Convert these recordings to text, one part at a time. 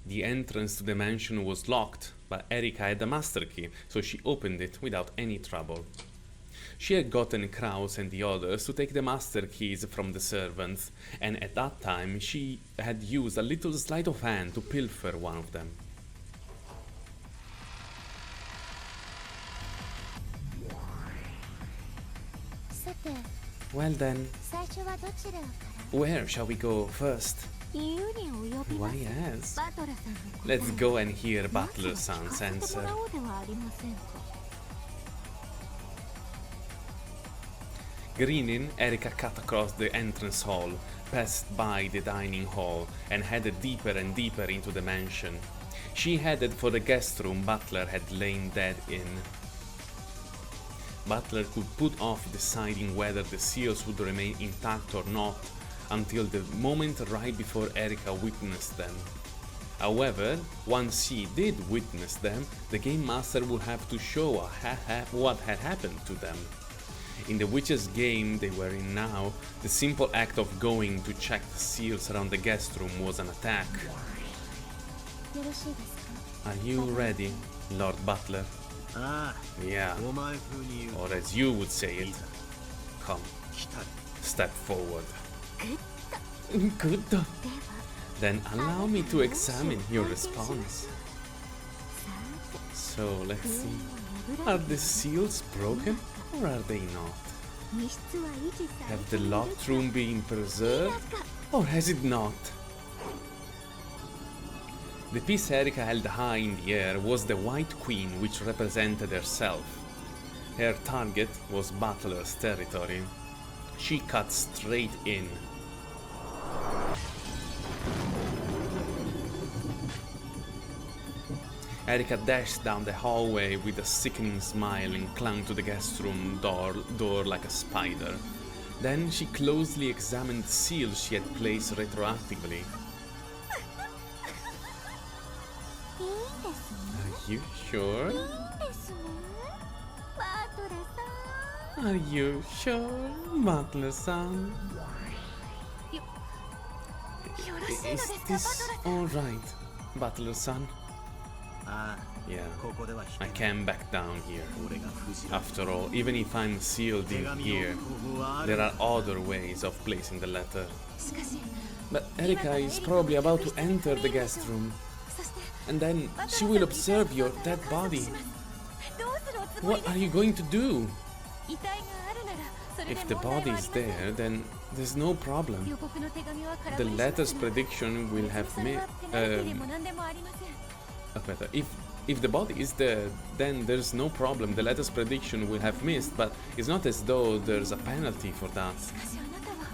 The entrance to the mansion was locked, but Erika had a master key, so she opened it without any trouble. She had gotten Kraus and the others to take the master keys from the servants, and at that time she had used a little sleight of hand to pilfer one of them. Well then, where shall we go first? Why yes? Let's go and hear Butler-san's answer. Grinning, Erika cut across the entrance hall, passed by the dining hall, and headed deeper and deeper into the mansion. She headed for the guest room Butler had lain dead in. Butler could put off deciding whether the seals would remain intact or not until the moment right before Erika witnessed them. However, once she did witness them, the game master would have to show what had happened to them. In the witch's game they were in now, the simple act of going to check the seals around the guest room was an attack. Are you ready, Lord Butler? Yeah, or as you would say it, come, step forward. Good. Then allow me to examine your response. So let's see, are the seals broken or are they not? Have the locked room been preserved or has it not? The piece Erika held high in the air was the White Queen, which represented herself. Her target was Butler's territory. She cut straight in. Erika dashed down the hallway with a sickening smile and clung to the guest room door like a spider. Then she closely examined the seals she had placed retroactively. Are you sure? Are you sure, Butler-san? Is this alright, Butler-san? Yeah, I can't back down here. After all, even if I'm sealed in here, there are other ways of placing the letter. But Erika is probably about to enter the guest room. And then she will observe your dead body. What are you going to do? If the body is there, then there's no problem. The letter's prediction will have made... If the body is there, then there's no problem. The letter's prediction will have missed, but it's not as though there's a penalty for that.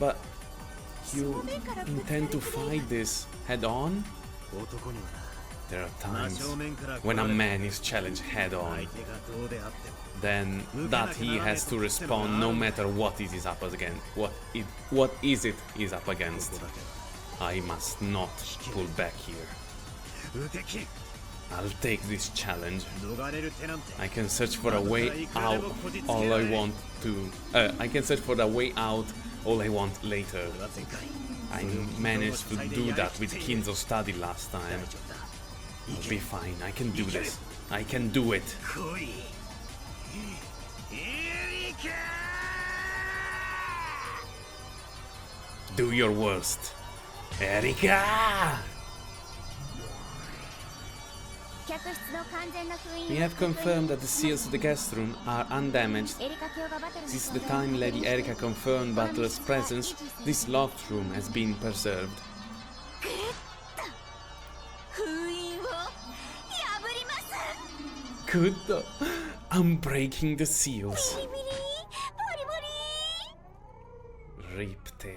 But you intend to fight this head-on? There are times when a man is challenged head-on, then that he has to respond no matter what it is up against. What is it is up against? I must not pull back here. I'll take this challenge. I can search for a way out all I want to... I can search for a way out all I want later. I managed to do that with Kinzo Study last time. I'll be fine, I can do this. I can do it. Do your worst, Erika! We have confirmed that the seals of the guest room are undamaged. Since the time Lady Erika confirmed Butler's presence, this locked room has been preserved. Good. I'm breaking the seals. Riptail.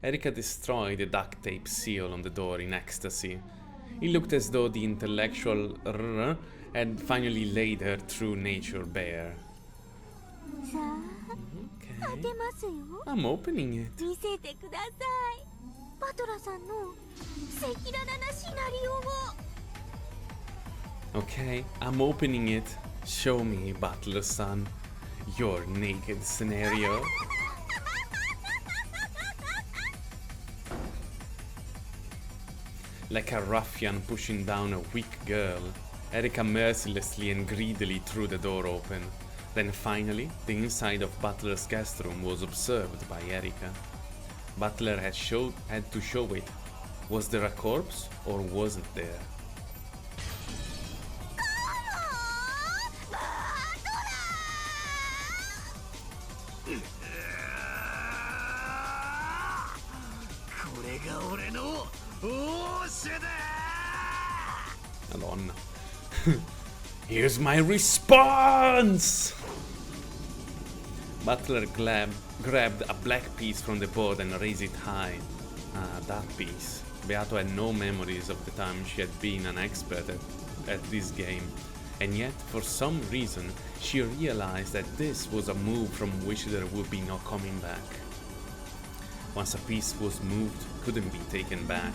Erika destroyed the duct tape seal on the door in ecstasy. It looked as though the intellectual had finally laid her true nature bare. Okay. I'm opening it. Okay, I'm opening it. Show me, Butler-san, your naked scenario. Like a ruffian pushing down a weak girl, Erika mercilessly and greedily threw the door open. Then finally, the inside of Butler's guest room was observed by Erika. Butler had to show it. Was there a corpse or wasn't there? Madonna. Here's my response! Butler grabbed a black piece from the board and raised it high. Ah, that piece. Beato had no memories of the time she had been an expert at this game, and yet, for some reason, she realized that this was a move from which there would be no coming back. Once a piece was moved, couldn't be taken back.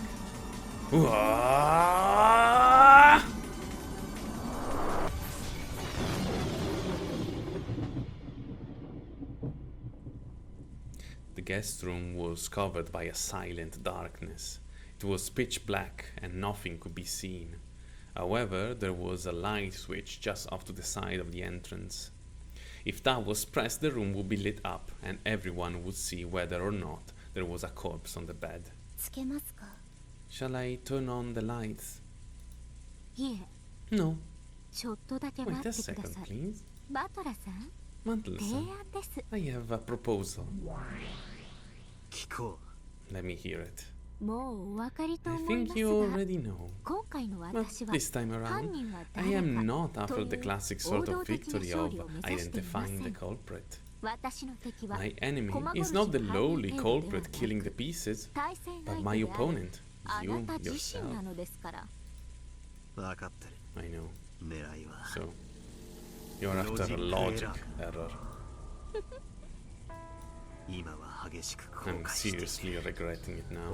The guest room was covered by a silent darkness. It was pitch black and nothing could be seen. However, there was a light switch just off to the side of the entrance. If that was pressed, the room would be lit up and everyone would see whether or not there was a corpse on the bed. Shall I turn on the lights? No. Wait a second, please. Butler-san, I have a proposal. Let me hear it. I think you already know, but this time around, I am not after the classic sort of victory of identifying the culprit. My enemy is not the lowly culprit killing the pieces, but my opponent, you yourself. I know. So, you're after a logic error. I'm seriously regretting it now.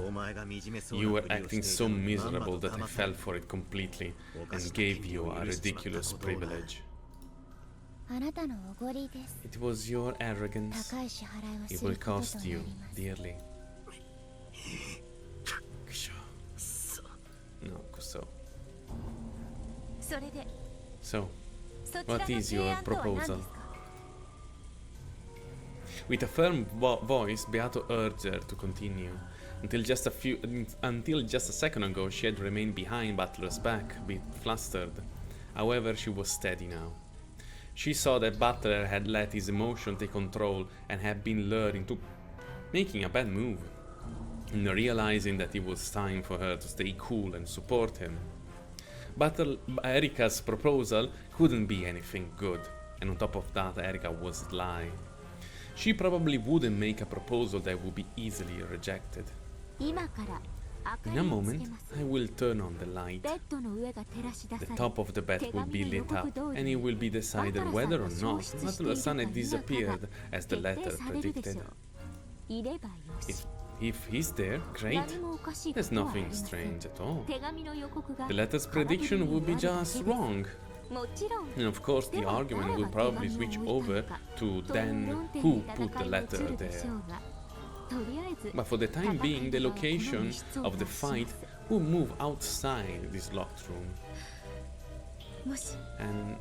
You were acting so miserable that I fell for it completely and gave you a ridiculous privilege. It was your arrogance. It will cost you dearly. No, so, what is your proposal? With a firm voice, Beato urged her to continue. Until just a second ago, she had remained behind Butler's back, a bit flustered. However, she was steady now. She saw that Butler had let his emotion take control and had been lured into making a bad move. And realizing that it was time for her to stay cool and support him. But Erika's proposal couldn't be anything good, and on top of that, Erika was sly. She probably wouldn't make a proposal that would be easily rejected. In a moment, I will turn on the light. The top of the bed will be lit up, and it will be decided whether or not Butler-san had disappeared, as the letter predicted. If he's there, great. There's nothing strange at all. The letter's prediction would be just wrong. And of course, the argument will probably switch over to then who put the letter there. But for the time being, the location of the fight will move outside this locked room. And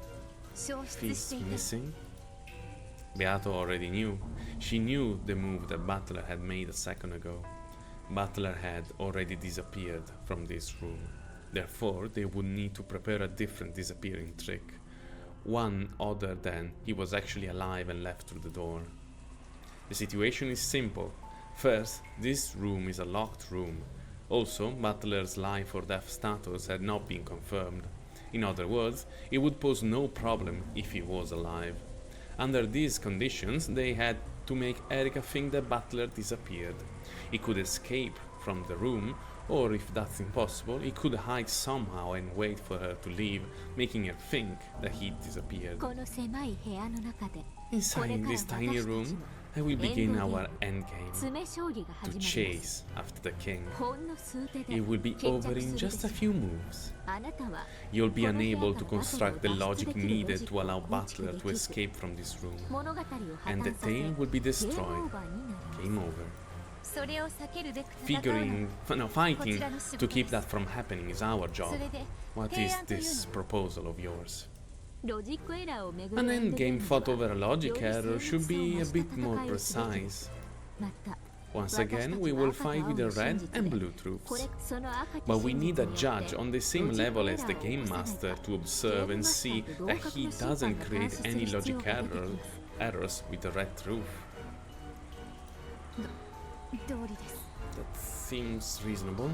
if he's missing? Beato already knew. She knew the move that Butler had made a second ago. Butler had already disappeared from this room. Therefore, they would need to prepare a different disappearing trick. One other than he was actually alive and left through the door. The situation is simple. First, this room is a locked room. Also, Butler's life or death status had not been confirmed. In other words, it would pose no problem if he was alive. Under these conditions, they had to make Erika think that Butler disappeared. He could escape from the room, or if that's impossible, he could hide somehow and wait for her to leave, making her think that he disappeared. Inside this tiny room, I will begin our endgame, to chase after the king. It will be over in just a few moves. You'll be unable to construct the logic needed to allow Butler to escape from this room, and the tale will be destroyed. Game over. Fighting to keep that from happening is our job. What is this proposal of yours? An endgame fought over a logic error should be a bit more precise. Once again, we will fight with the red and blue troops. But we need a judge on the same level as the game master to observe and see that he doesn't create any logic errors with the red troop. That seems reasonable.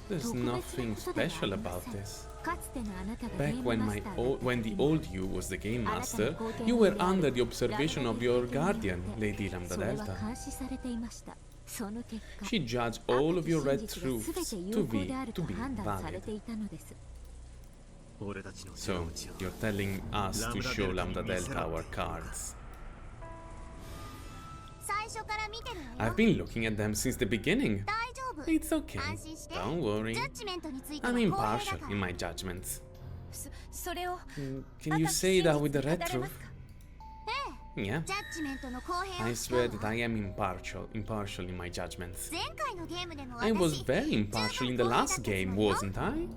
There's nothing special about this. Back when the old you was the game master, you were under the observation of your guardian, Lady Lambda Delta. She judged all of your red troops to be valid. So, you're telling us to show Lambda Delta our cards. I've been looking at them since the beginning. It's okay, don't worry. I'm impartial in my judgments. Can you say that with the red truth? Yeah. I swear that I am impartial in my judgments. I was very impartial in the last game, wasn't I?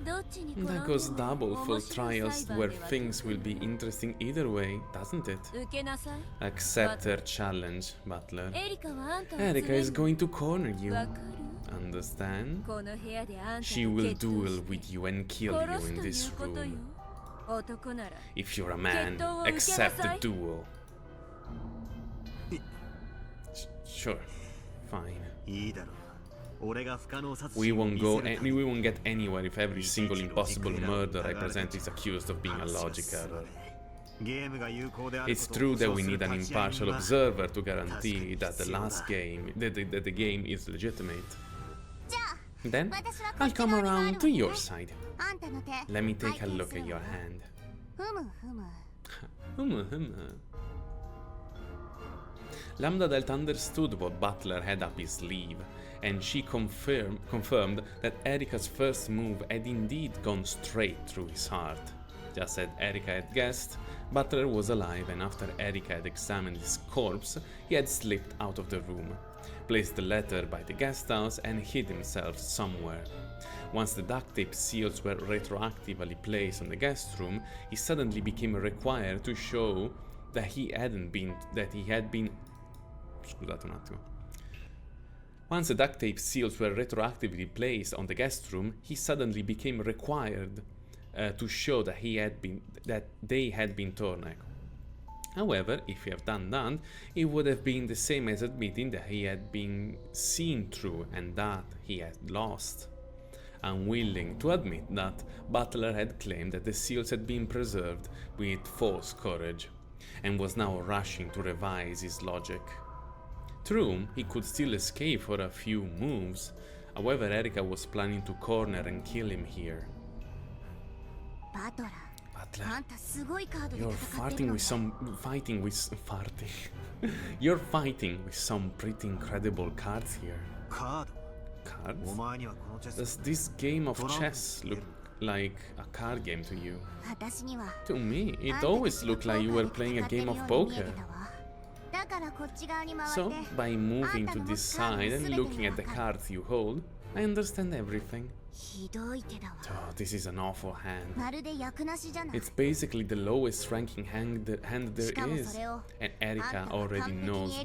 That goes double for trials where things will be interesting either way, doesn't it? Accept her challenge, Butler. Erika is going to corner you. Understand? She will duel with you and kill you in this room. If you're a man, accept the duel. Sure, fine. We won't get anywhere if every single impossible murder I present is accused of being a logic error. It's true that we need an impartial observer to guarantee that the game is legitimate. Then, I'll come around to your side. Let me take a look at your hand. Lambda Delta understood what Butler had up his sleeve, and she confirmed that Erika's first move had indeed gone straight through his heart. Just as Erika had guessed, Butler was alive, and after Erika had examined his corpse, he had slipped out of the room, placed the letter by the guest house, and hid himself somewhere. Once the duct tape seals were retroactively placed on the guest room, he suddenly became required to show that he had been. Scusate un attimo. Once the duct tape seals were retroactively placed on the guest room, he suddenly became required to show that they had been torn. However, if he had done that, it would have been the same as admitting that he had been seen through and that he had lost. Unwilling to admit that, Butler had claimed that the seals had been preserved with false courage, and was now rushing to revise his logic. True, he could still escape for a few moves. However, Erika was planning to corner and kill him here. Butler, you're fighting with some pretty incredible cards here. Cards? Does this game of chess look like a card game to you? To me, it always looked like you were playing a game of poker. So, by moving to this side and looking at the cards you hold, I understand everything. Oh, this is an awful hand. It's basically the lowest ranking hand there is, and Erika already knows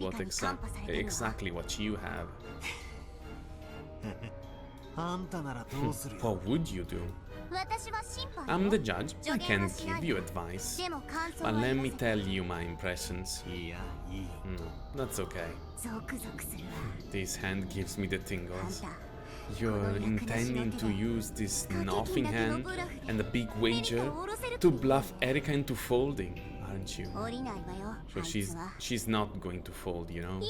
exactly what you have. What would you do? I'm the judge, I can't give you advice. But let me tell you my impressions. No, that's okay. This hand gives me the tingles. You're intending to use this nothing hand and a big wager to bluff Erika into folding, aren't you? So she's not going to fold, you know?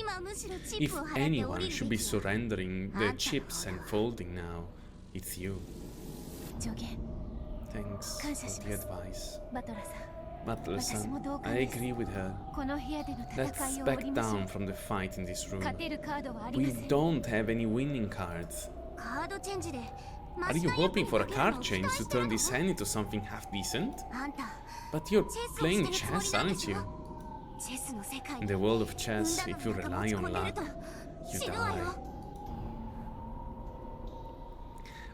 If anyone should be surrendering their chips and folding now, it's you. Thanks for the advice. Butler-san, I agree with her. Let's back down from the fight in this room. We don't have any winning cards. Are you hoping for a card change to turn this hand into something half decent? But you're playing chess, aren't you? In the world of chess, if you rely on luck, you die.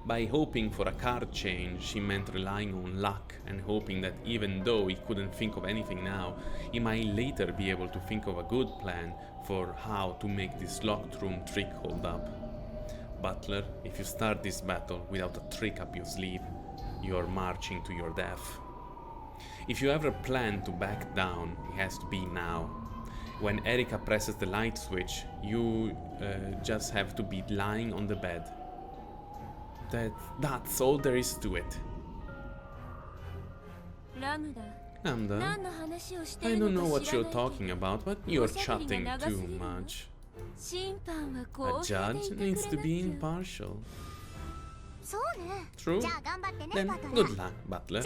By hoping for a card change, she meant relying on luck and hoping that even though he couldn't think of anything now, he might later be able to think of a good plan for how to make this locked room trick hold up. Butler, if you start this battle without a trick up your sleeve, you are marching to your death. If you ever plan to back down, it has to be now. When Erika presses the light switch, you just have to be lying on the bed. That's all there is to it. Lambda, I don't know what you're talking about, but you're chatting too much. A judge needs to be impartial. True? Then good luck, Butler.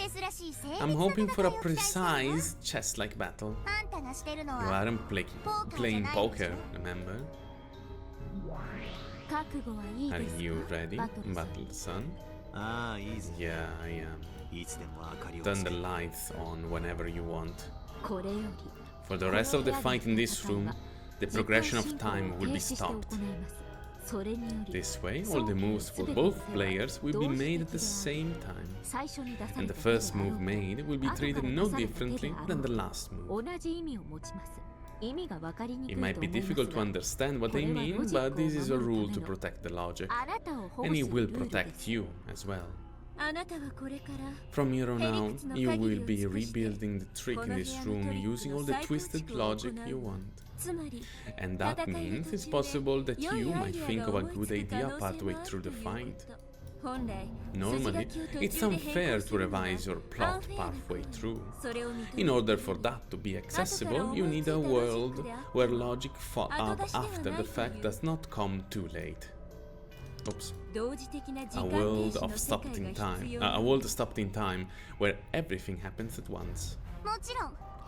I'm hoping for a precise chess-like battle. You aren't playing poker, remember? Are you ready, Butler son? Yeah, I am. Turn the lights on whenever you want. For the rest of the fight in this room, the progression of time will be stopped. This way, all the moves for both players will be made at the same time, and the first move made will be treated no differently than the last move. It might be difficult to understand what they mean, but this is a rule to protect the logic, and it will protect you as well. From here on out, you will be rebuilding the trick in this room using all the twisted logic you want. And that means it's possible that you might think of a good idea partway through the fight. Normally, it's unfair to revise your plot halfway through. In order for that to be accessible, you need a world where logic up after the fact does not come too late. Oops. A world stopped in time where everything happens at once.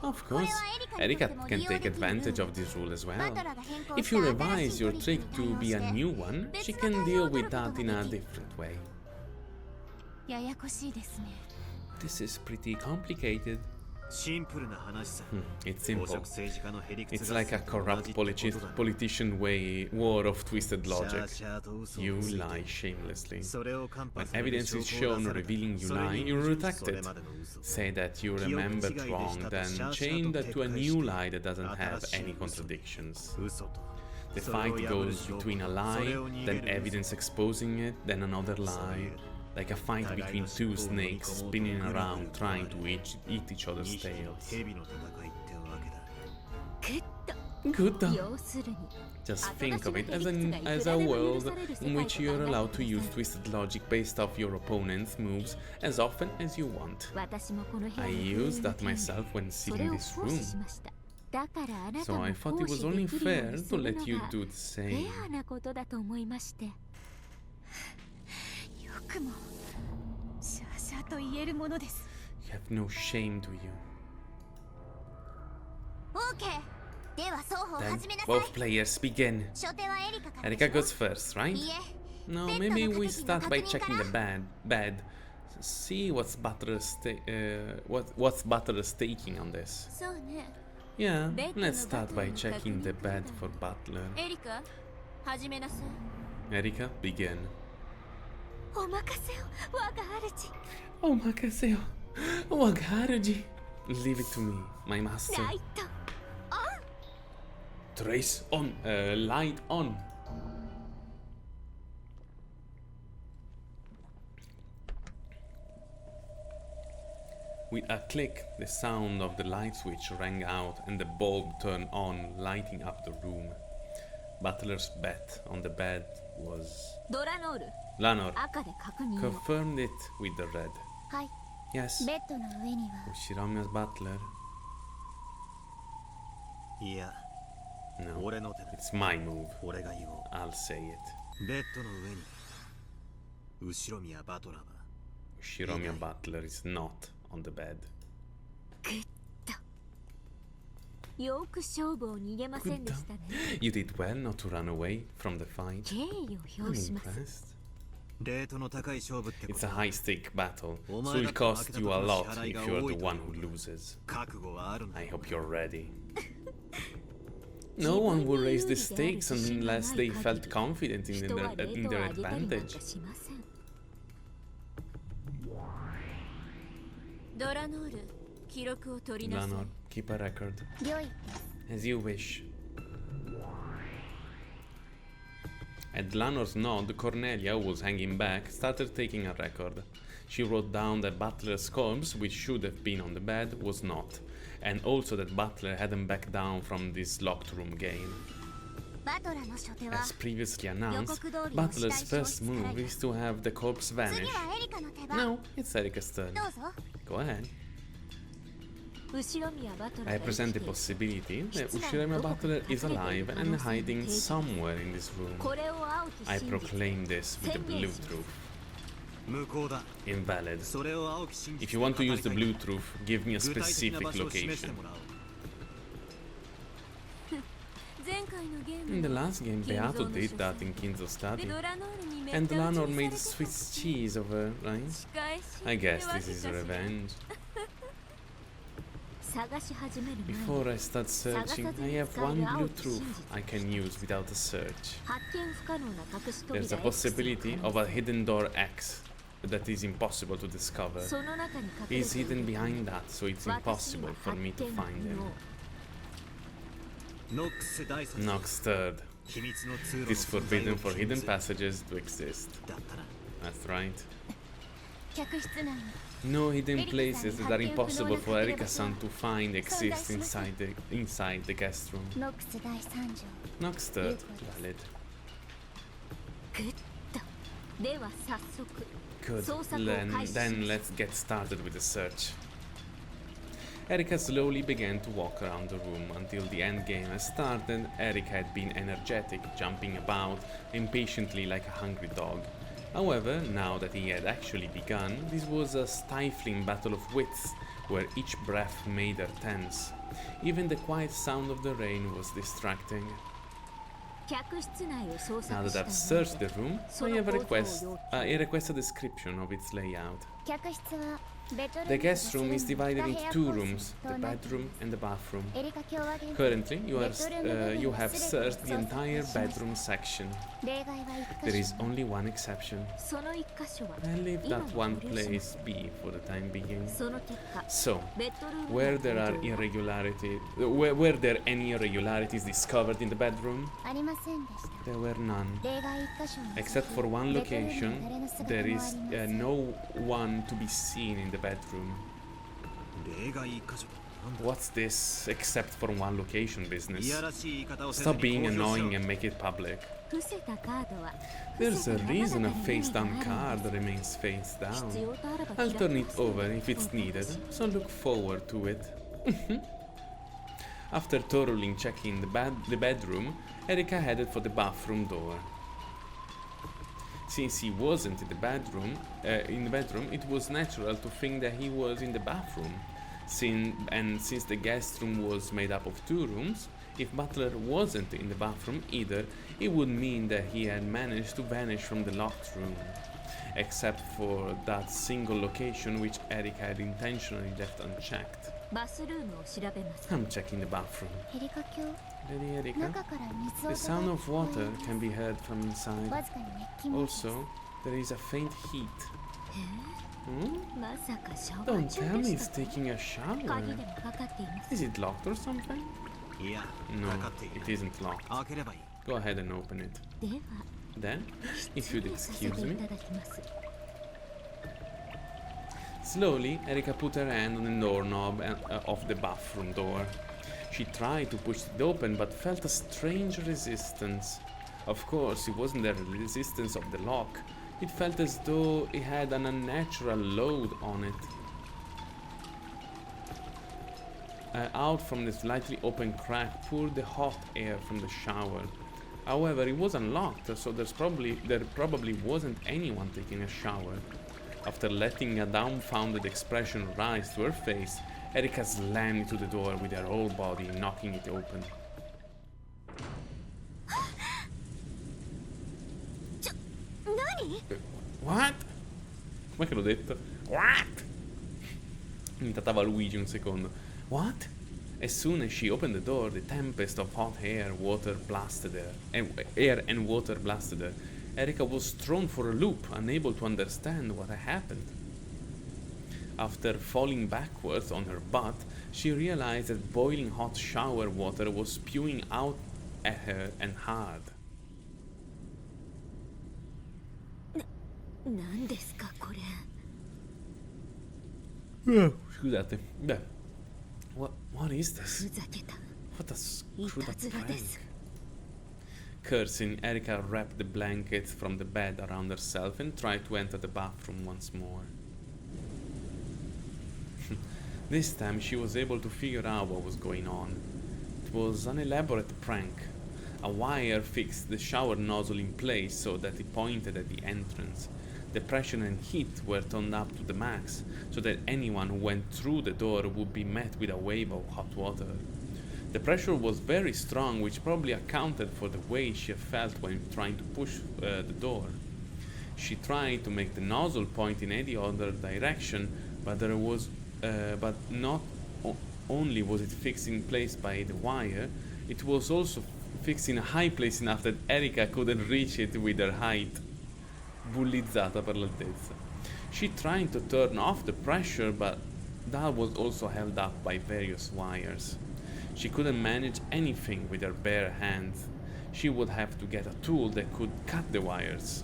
Of course, Erika can take advantage of this rule as well. If you revise your trick to be a new one, she can deal with that in a different way. This is pretty complicated. It's simple. It's like a corrupt politician war of twisted logic. You lie shamelessly. When evidence is shown revealing you lie, you retract it. Say that you remembered wrong, then change that to a new lie that doesn't have any contradictions. The fight goes between a lie, then evidence exposing it, then another lie. Like a fight between two snakes spinning around trying to eat each other's tails. Gutta. Just think of it as a world in which you're allowed to use twisted logic based off your opponent's moves as often as you want. I used that myself when seeing this room. So I thought it was only fair to let you do the same. You have no shame, do you? Then both players begin. Erika goes first, right? No, maybe we start by checking the bed. See what's Butler's taking on this. Yeah, let's start by checking the bed for Butler. Erika, begin. Omakaseo, wagaruji. Leave it to me, my master. Trace on, light on. With a click, the sound of the light switch rang out and the bulb turned on, lighting up the room. Butler's bet on the bed was... Lanor confirmed it with the red. Yes. Ushiromi's Butler. No, it's my move. I'll say it. Ushiromi Butler is not on the bed. You did well not to run away from the fight. I'm impressed. It's a high-stake battle, so it'll cost you a lot if you're the one who loses. I hope you're ready. No one will raise the stakes unless they felt confident in their advantage. Lanor, keep a record. As you wish. At Lanor's nod, Cornelia, who was hanging back, started taking a record. She wrote down that Butler's corpse, which should have been on the bed, was not, and also that Butler hadn't backed down from this locked room game. As previously announced, Butler's first move is to have the corpse vanish. No, it's Erika's turn. Go ahead. I present the possibility that Ushiramiya Butler is alive and hiding somewhere in this room. I proclaim this with the blue truth. Invalid. If you want to use the blue truth, give me a specific location. In the last game, Beato did that in Kinzo's study. And Lanor made Swiss cheese of her, right? I guess this is revenge. Before I start searching, I have one blue truth I can use without a search. There's a possibility of a hidden door X that is impossible to discover. He's hidden behind that, so it's impossible for me to find him. Nox third. It is forbidden for hidden passages to exist. That's right. No hidden places that are impossible for Erika-san to find exist inside the guest room. Nox third. Valid. Good. Then let's get started with the search. Erika slowly began to walk around the room until the endgame had started. Erika had been energetic, jumping about impatiently like a hungry dog. However, now that he had actually begun, this was a stifling battle of wits, where each breath made her tense. Even the quiet sound of the rain was distracting. Now that I've searched the room, I have a request a description of its layout. The guest room is divided into two rooms, the bedroom and the bathroom. Currently, you have searched the entire bedroom section. There is only one exception. I'll leave that one place be for the time being. So, were there any irregularities discovered in the bedroom? There were none. Except for one location, there is no one to be seen in the bedroom. What's this except for one location business? Stop being annoying and make it public. There's a reason a face-down card remains face down. I'll turn it over if it's needed, so look forward to it. After thoroughly checking the bedroom, Erika headed for the bathroom door. Since he wasn't in the bedroom, it was natural to think that he was in the bathroom. Since the guest room was made up of two rooms, if Butler wasn't in the bathroom either, it would mean that he had managed to vanish from the locked room. Except for that single location which Erika had intentionally left unchecked. I'm checking the bathroom. Lady Erika, the sound of water can be heard from inside. Also, there is a faint heat. Don't tell me he's taking a shower. Is it locked or something? No, it isn't locked. Go ahead and open it. Then, if you'd excuse me. Slowly, Erika put her hand on the doorknob of the bathroom door. She tried to push it open but felt a strange resistance. Of course, it wasn't the resistance of the lock. It felt as though it had an unnatural load on it. Out from the slightly open crack poured the hot air from the shower. However, it was unlocked, so there probably wasn't anyone taking a shower. After letting a dumbfounded expression rise to her face, Erika slammed into the door with her whole body, knocking it open. What? Com'è che l'ho detto? What? Imitava Luigi un secondo. What? As soon as she opened the door, the tempest of hot air, water blasted her. Air and water blasted her. Erika was thrown for a loop, unable to understand what had happened. After falling backwards on her butt, she realized that boiling hot shower water was spewing out at her and hard. 何ですかこれ Scusate. Beh, what is this? ふざけた What a screwed up いたずらで prank. す Cursing, Erika wrapped the blanket from the bed around herself and tried to enter the bathroom once more. This time she was able to figure out what was going on. It was an elaborate prank. A wire fixed the shower nozzle in place so that it pointed at the entrance. The pressure and heat were turned up to the max so that anyone who went through the door would be met with a wave of hot water. The pressure was very strong, which probably accounted for the way she felt when trying to push the door. She tried to make the nozzle point in any other direction, but not only was it fixed in place by the wire, it was also fixed in a high place enough that Erika couldn't reach it with her height. Bullizzata per l'altezza. She tried to turn off the pressure, but that was also held up by various wires. She couldn't manage anything with her bare hands. She would have to get a tool that could cut the wires.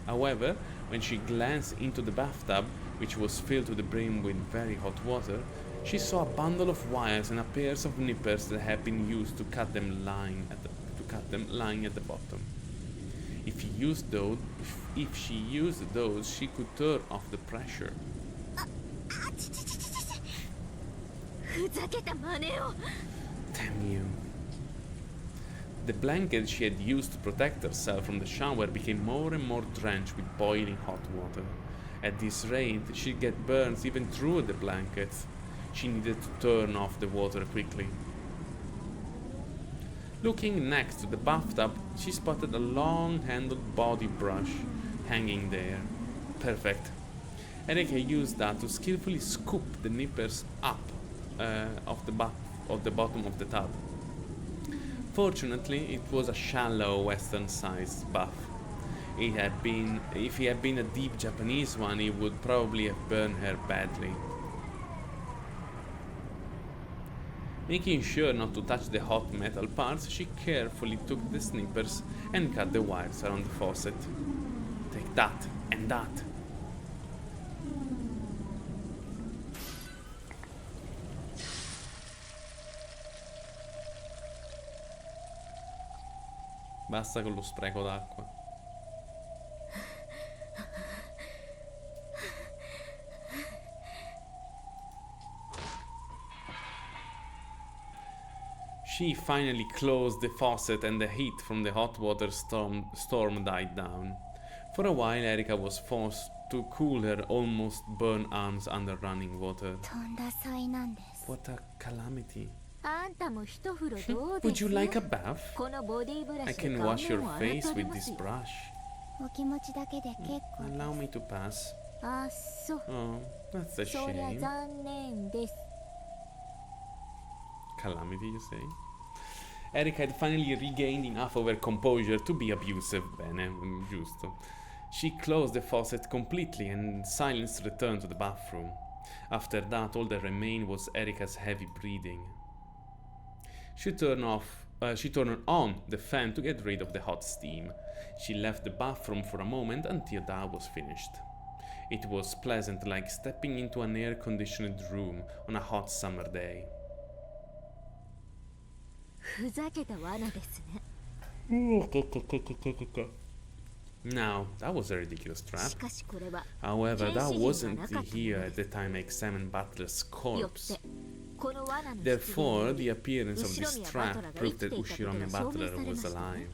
However, when she glanced into the bathtub, which was filled to the brim with very hot water, she saw a bundle of wires and a pair of nippers that had been used to cut them lying at the bottom. If she used those, she could turn off the pressure. ふざけた真似を Damn you. The blanket she had used to protect herself from the shower became more and more drenched with boiling hot water. At this rate, she'd get burns even through the blankets. She needed to turn off the water quickly. Looking next to the bathtub, she spotted a long-handled body brush hanging there. Perfect. Erika used that to skillfully scoop the nippers up of the bottom of the tub. Fortunately, it was a shallow Western-sized bath. If he had been a deep Japanese one, it would probably have burned her badly. Making sure not to touch the hot metal parts, she carefully took the snippers and cut the wires around the faucet. Take that and that. Basta con lo spreco d'acqua. She finally closed the faucet and the heat from the hot water storm died down. For a while, Erika was forced to cool her almost burned arms under running water. とんだ災難です What a calamity. あんたも一風呂どう Would です you like a bath? このボディブラ I シで can 顔 wash your 面を洗って face あり with ま this すよ brush. お気持ちだけで結構 Allow me to pass. あそう Oh, that's a そりゃ shame. 残念です Calamity, you say? Erika had finally regained enough of her composure to be abusive. Bene, giusto. She closed the faucet completely and silence returned to the bathroom. After that, all that remained was Erika's heavy breathing. She turned on the fan to get rid of the hot steam. She left the bathroom for a moment until that was finished. It was pleasant, like stepping into an air-conditioned room on a hot summer day. ふざけた罠ですね Now, that was a ridiculous し trap. かしこれは However, that 天使陣がなか wasn't った here の at で the time I examined Butler's すよっ corpse. てこの罠の出現 Therefore, に the appearance of this 後ろ宮 trap バトラーが proved 生 that きていたことが Ushirome 証明 Butler されま was したね alive.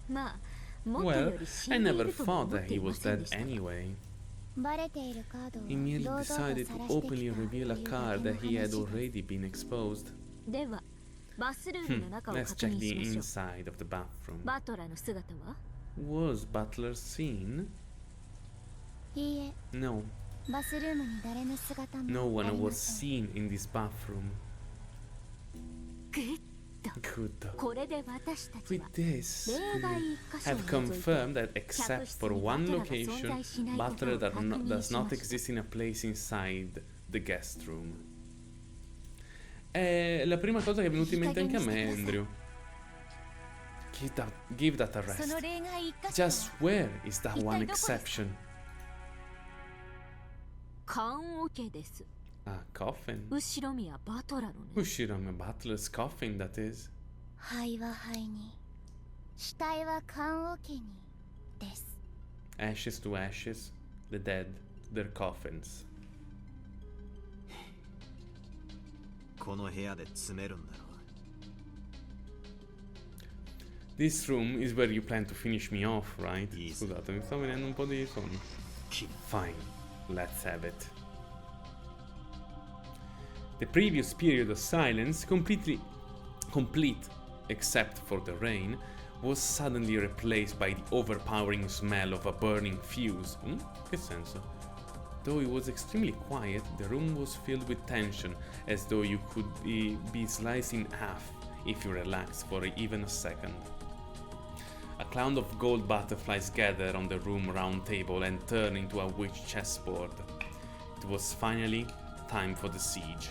まあもっと Well, より死 I んでい never るとも thought 思っ that て he いま was せん dead でした anyway. バレているカードを He merely 堂々と decided 晒 to してき openly た reveal a という card だ that け he の had 話です already been exposed. ではバスルームの中を Let's 確 check 認 the しましょう inside of the bathroom. バトラーの姿は Was Butler seen? いいえ、 No, バスルームに誰の姿も no あ one りま was せん。 seen in this bathroom. グッド。 Good. これで私たち With は this, 例 we 外一箇所 have を除いて confirmed that except for one location, butler does not exist in a place inside the guest room. La prima cosa che è venuta in mente anche a me, Andrew. Give that a その rest. 例外一箇所 Just where is that one exception? 棺桶です。 A coffin. 後ろ宮バトラのね。 Ushirame Butler's coffin, that is. 灰は灰に、死体は棺桶にです。 Ashes to ashes, the dead to their coffins. この部屋で詰めるんだろう。 This room is where you plan to finish me off, right? Yes. Scusate, mi sta venendo un po' di sonno. Fine, let's have it. The previous period of silence, complete except for the rain, was suddenly replaced by the overpowering smell of a burning fuse. Che senso? Though it was extremely quiet, the room was filled with tension, as though you could be sliced in half if you relaxed for even a second. A cloud of gold butterflies gathered on the room round table and turned into a witch chessboard. It was finally time for the siege.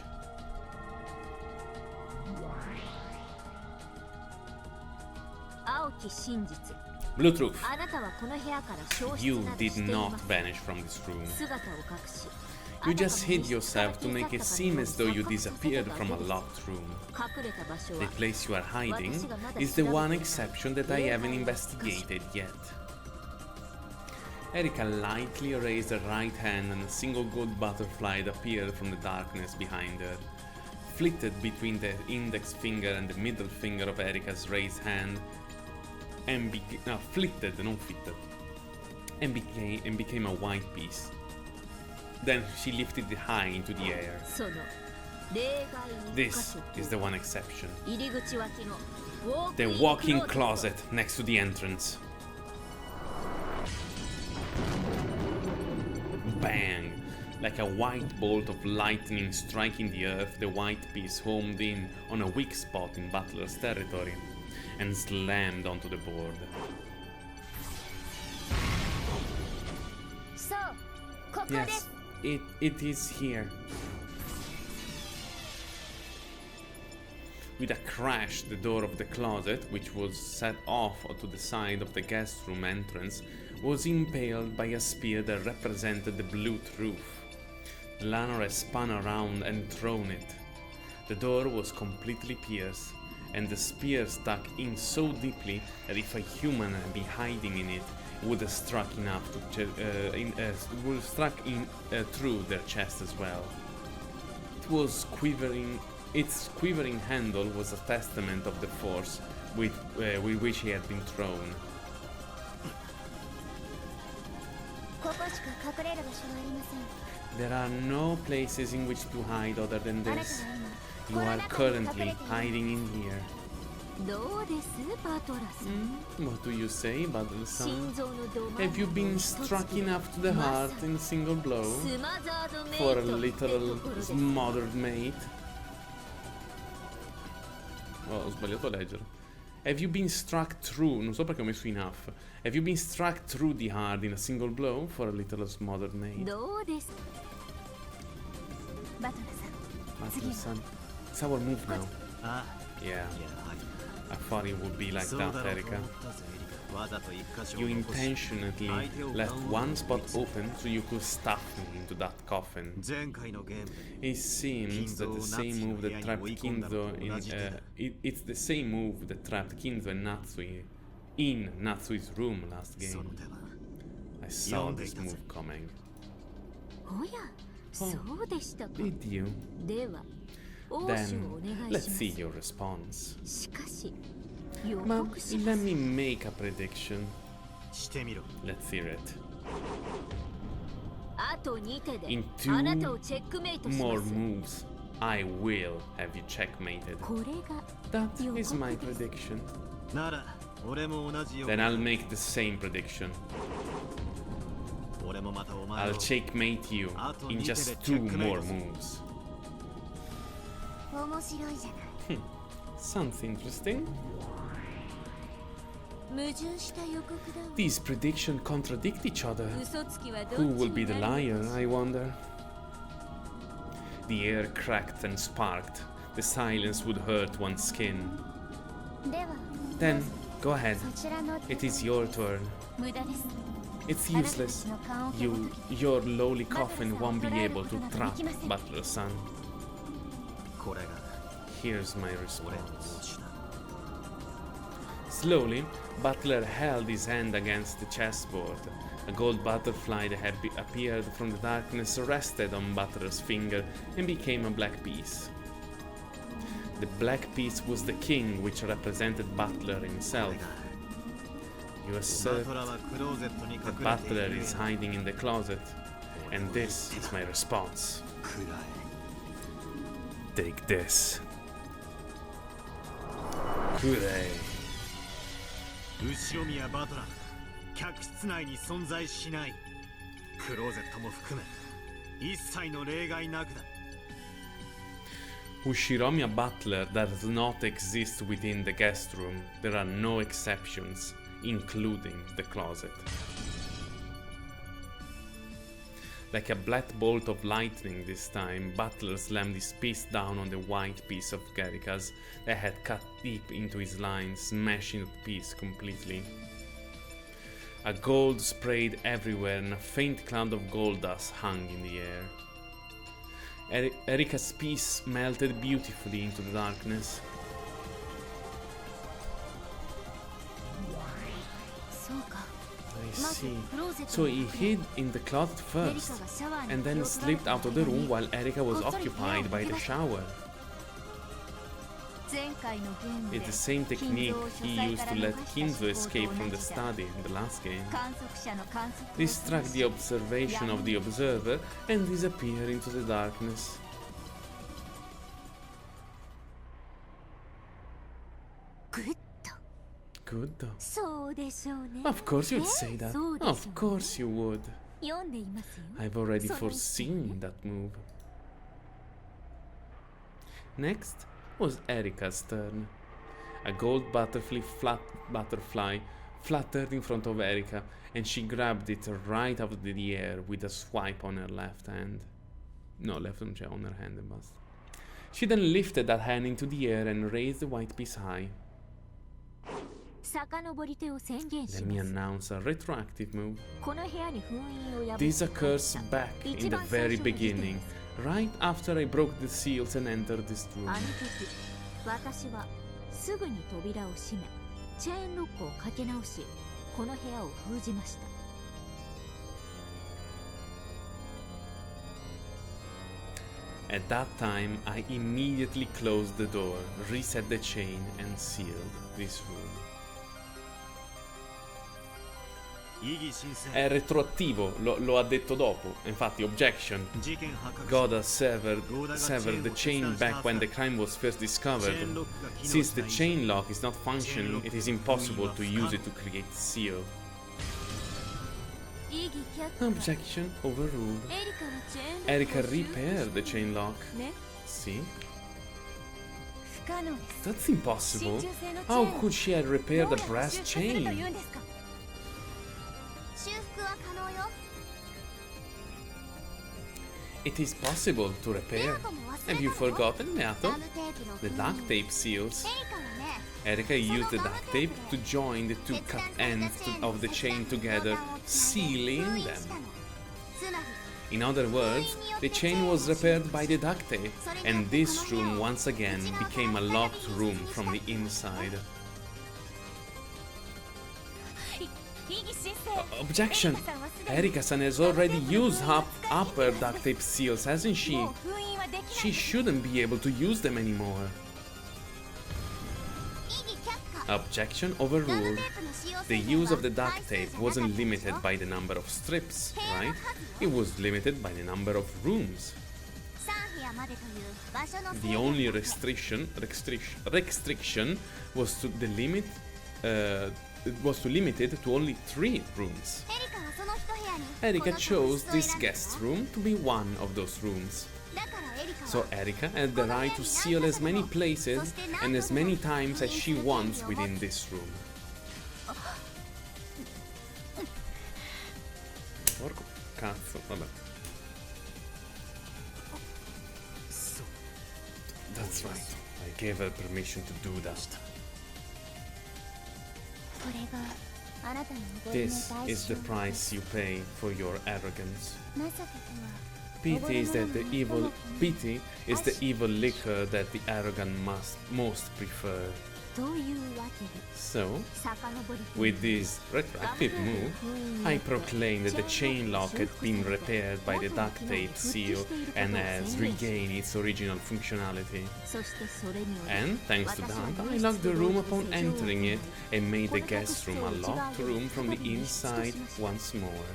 Blue truth. You did not vanish from this room. You just hid yourself to make it seem as though you disappeared from a locked room. The place you are hiding is the one exception that I haven't investigated yet. Erika lightly raised her right hand and a single gold butterfly appeared from the darkness behind her. Flitted between the index finger and the middle finger of Erika's raised hand and became a white piece. Then she lifted it high into the air. This is the one exception. The walk-in closet next to the entrance. Bang! Like a white bolt of lightning striking the earth, the white piece homed in on a weak spot in Butler's territory and slammed onto the board. Yes, it is here. With a crash, the door of the closet, which was set off to the side of the guest room entrance, was impaled by a spear that represented the blue truth. Lanor had spun around and thrown it. The door was completely pierced, and the spear stuck in so deeply that if a human had been hiding in it, it would have struck enough to through their chest as well. Its quivering handle was a testament of the force with which he had been thrown. There are no places in which to hide other than this. You are currently hiding in here. What do you say, Battle-san? Have you been struck enough to the heart in a single blow for a little smothered mate? Oh, ho sbagliato a leggere. Have you been struck through? Non so perché ho messo enough. Have you been struck through the heart in a single blow for a little smothered mate? Battle-san. It's our move now. Yeah. I thought it would be like that, Erika. You intentionally left one spot open so you could stuff me into that coffin. It seems that the same move that trapped Kinzo it's the same move that trapped Kinzo and Natsui in Natsui's room last game. I saw this move coming. Oh, did you? Then, let's see your response. Ma let me make a prediction. Let's hear it. In 2 more moves, I will have you checkmated. That is my prediction. Then I'll make the same prediction. I'll checkmate you in just 2 more moves. 面白いじゃない。 Sounds interesting. 矛盾した予告だわ。 These predictions contradict each other. 嘘つきはど Who っち will be に the なる liar, I wonder? The air cracked and sparked. The silence would hurt one's skin. では、 Then, go ahead. そちらの It is your turn. 無駄です。 It's useless. Your lowly coffin won't be able to trap Butler's son. これが Here's my 俺の response. 帽子だ Slowly, Butler held his hand against the chessboard. A gold butterfly that had appeared from the darkness rested on Butler's finger and became a black piece. The black piece was the king, which represented Butler himself. You assert 虎はクローゼットに隠 that れてい Butler る is hiding in the closet, and this is my response. くら Take this. Hooray. 後ろ宮バトラー客室内に存在しないクローゼットも含め一切の例外なくだ Ushiromiya Butler does not exist within the guest room. There are no exceptions, including the closet. Like a black bolt of lightning this time, Butler slammed his fist down on the white piece of Garrica's that had cut deep into his line, smashing the piece completely. A gold sprayed everywhere and a faint cloud of gold dust hung in the air. Erika's piece melted beautifully into the darkness. そうか。 I see. So he hid in the closet first, and then slipped out of the room while Erika was occupied by the shower. 前回のゲームで It's the same technique he used to let Kinzo escape from the study in the last game. 観測者の観測を Distract the observation of the observer and disappear into the darkness. グッと Good though. そうでしょうね Of course you'd say that. そうでしょうね Of course you would. 読んでいますよ I've already その意見 foreseen that move. Next was Erika's turn. A gold butterfly fluttered in front of Erika, and she grabbed it right out of the air with a swipe on her left hand. No, left arm, on her hand, basta. She then lifted that hand into the air and raised the white piece high. 遡り手を宣言し Let me ます announce a retroactive move. この部屋に封印を破 This って occurs back in the very beginning, right after I broke the seals and entered this room. あの時私はすぐに扉を閉めチェーンロックをかけ直しこの部屋を封じました At that time, I immediately closed the door, reset the chain, and sealed this room. 異議申請 È retroattivo, lo ha detto dopo. Infatti, objection. 事件発覚 God has severed the chain back when the crime was first discovered. Since the chain lock is not functioning, it is impossible to use it to create the seal. 異議却下 Objection overruled. エリカはチェーンロック Erika を修理 repaired the chain lock. ね See? 不可能です That's impossible. 真鍮製のチェーン How could she have repaired どう a やって brass 修復するとい chain? うんですか修復は可能よ It is possible to repair. Have you forgotten, Nato? ガムテープの The 封 duct 印 tape seals. エリカはね Erika used the duct tape to join the two cut ends of the chain together, sealing 封印 them. したのつまり In other words, the chain was repaired by the duct tape, and this room once again became a locked room from the inside. 異議申請 Objection! エリカさんはすでに Erika-san has already used up her duct tape seals, hasn't she? もう封印はできない She shouldn't be able to use them anymore. 異議却下 Objection ガム overruled. テープの使用 The 制限 use は of the duct 回数 tape じゃなかった wasn't で limited しょ by the number of strips, right? It was limited by the number of rooms. 3部屋までという場所の制 The 限 only だけ restriction was to limit it to only 3 rooms. エリカはその一部屋 Erika chose this guest room to be one of those rooms. So Erika had the right to seal as many places and as many times as she wants within this room. Porco cazzo, vabbè. That's right. I gave her permission to do that. This is the price you pay for your arrogance. Pity is the evil liquor that the arrogant must most prefer. So, with this retroactive move, I proclaim that the chain lock had been repaired by the duct tape seal and has regained its original functionality. And, thanks to that, I locked the room upon entering it and made the guest room a locked room from the inside once more.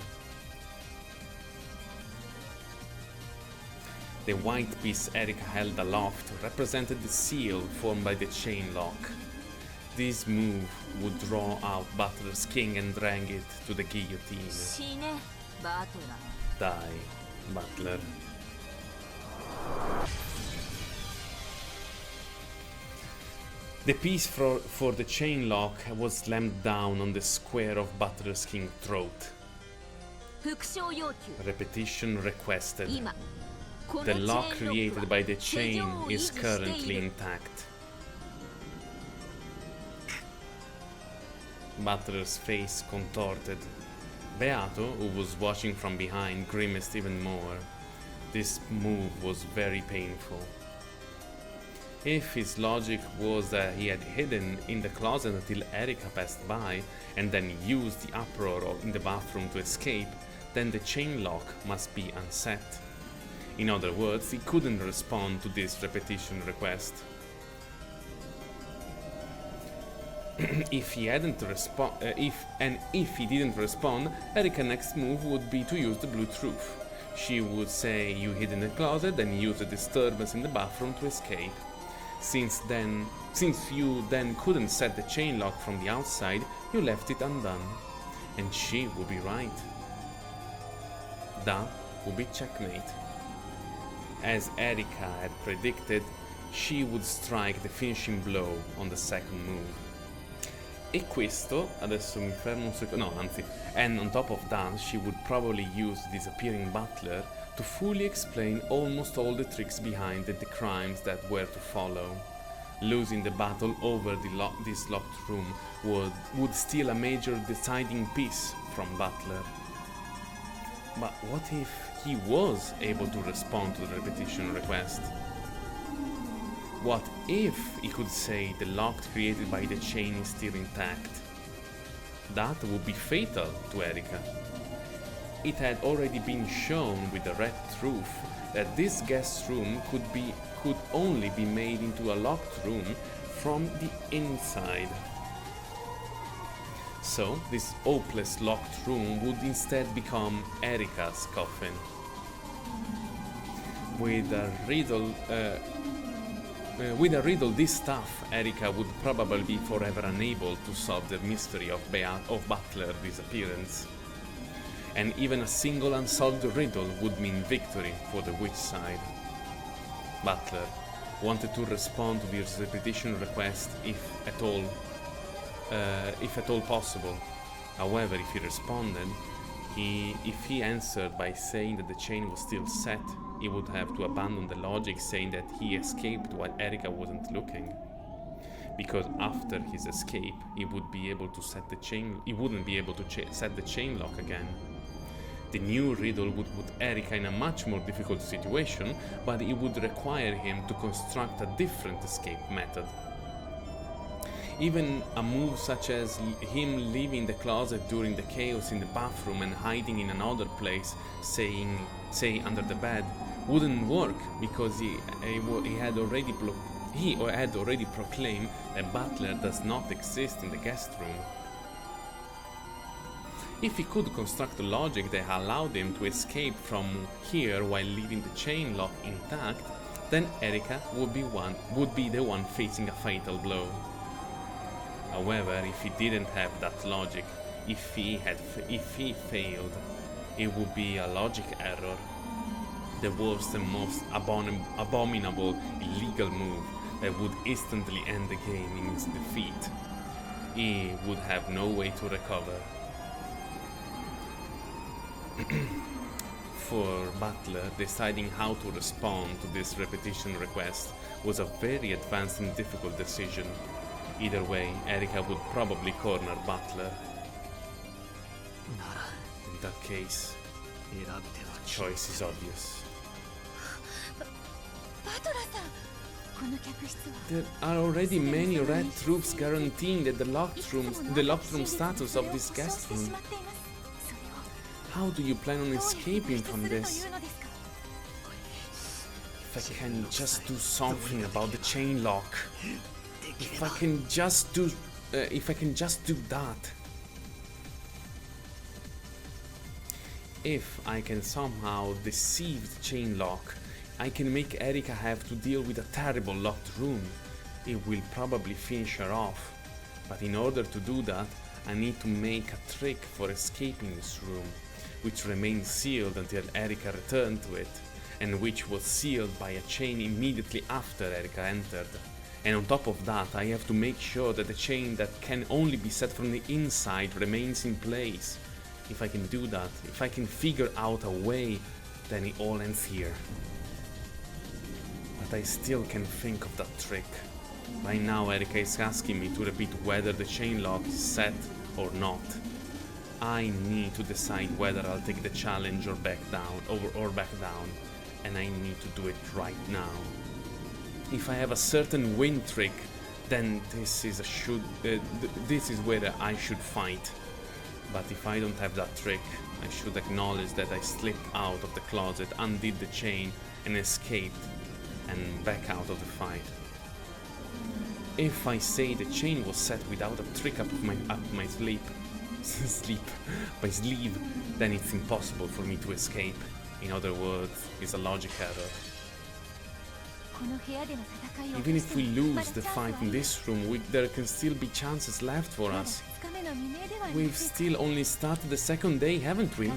The white piece Erika held aloft represented the seal formed by the chain lock. This move would draw out Butler's king and drag it to the guillotine. Die, Butler. The piece for the chain lock was slammed down on the square of Butler's king's throat. Repetition requested. The lock created by the chain is currently intact. Butler's face contorted. Beato, who was watching from behind, grimaced even more. This move was very painful. If his logic was that he had hidden in the closet until Erika passed by and then used the uproar in the bathroom to escape, then the chain lock must be unset. In other words, he couldn't respond to this repetition request. If he didn't respond, Erika's next move would be to use the blue truth. She would say, "You hid in the closet," and use the disturbance in the bathroom to escape. Since you then couldn't set the chain lock from the outside, you left it undone. And she would be right. That would be checkmate. As Erika had predicted, she would strike the finishing blow on the second move. E questo, adesso mi fermo un secondo, no, anzi, and on top of that, she would probably use the disappearing butler to fully explain almost all the tricks behind the crimes that were to follow. Losing the battle over this locked room would steal a major deciding piece from Butler. But what if he was able to respond to the repetition request? What if he could say the lock created by the chain is still intact? That would be fatal to Erika. It had already been shown with the red truth that this guest room could only be made into a locked room from the inside. So this hopeless locked room would instead become Erika's coffin. With a riddle this tough, Erika would probably be forever unable to solve the mystery of Butler's disappearance. And even a single unsolved riddle would mean victory for the witch side. Butler wanted to respond to this repetition request if at all possible. However, if he responded, if he answered by saying that the chain was still set, he would have to abandon the logic saying that he escaped while Erika wasn't looking. Because after his escape, he wouldn't be able to set the chain lock again. The new riddle would put Erika in a much more difficult situation, but it would require him to construct a different escape method. Even a move such as him leaving the closet during the chaos in the bathroom and hiding in another place, say under the bed, wouldn't work because he had already proclaimed that Butler does not exist in the guest room. If he could construct a logic that allowed him to escape from here while leaving the chain lock intact, then Erika would be the one facing a fatal blow. However, if he didn't have that logic, if he failed, It would be a logic error. The worst and most abominable illegal move that would instantly end the game in its defeat. He would have no way to recover. For Butler, deciding how to respond to this repetition request was a very advanced and difficult decision. Either way, Erika would probably corner Butler. In that case, the choice is obvious. There are already many red troops guaranteeing that the locked room status of this guest room. How do you plan on escaping from this? If I can just do something about the chain lock. If I can just do that. If I can somehow deceive the chain lock, I can make Erika have to deal with a terrible locked room. It will probably finish her off. But in order to do that, I need to make a trick for escaping this room, which remained sealed until Erika returned to it, and which was sealed by a chain immediately after Erika entered. And on top of that, I have to make sure that the chain that can only be set from the inside remains in place. If I can do that, if I can figure out a way, then it all ends here. But I still can think of that trick. By now Erika is asking me to repeat whether the chain lock is set or not. I need to decide whether I'll take the challenge or back down, and I need to do it right now. If I have a certain win trick, then this is where I should fight. But if I don't have that trick, I should acknowledge that I slipped out of the closet, undid the chain, and escaped, and back out of the fight. If I say the chain was set without a trick up my sleeve, then it's impossible for me to escape. In other words, it's a logic error. Even if we lose the fight in this room, there can still be chances left for us. We've still only started the second day, haven't we?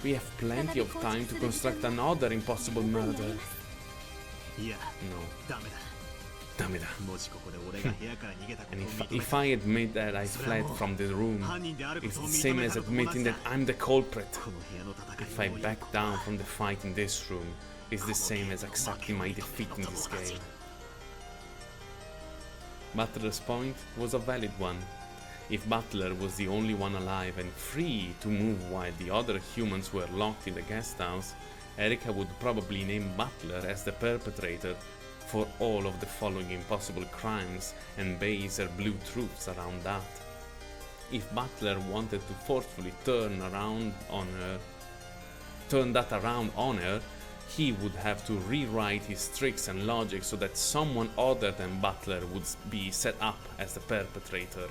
We have plenty of time to construct another impossible murder. No. Dameda. And if I admit that I fled from the room, it's the same as admitting that I'm the culprit. If I back down from the fight in this room, it's the same as accepting my defeat in this game. Butler's point was a valid one. If Butler was the only one alive and free to move while the other humans were locked in the guest house, Erika would probably name Butler as the perpetrator for all of the following impossible crimes and base her blue truths around that. If Butler wanted to forcefully turn that around on her, he would have to rewrite his tricks and logic so that someone other than Butler would be set up as the perpetrator.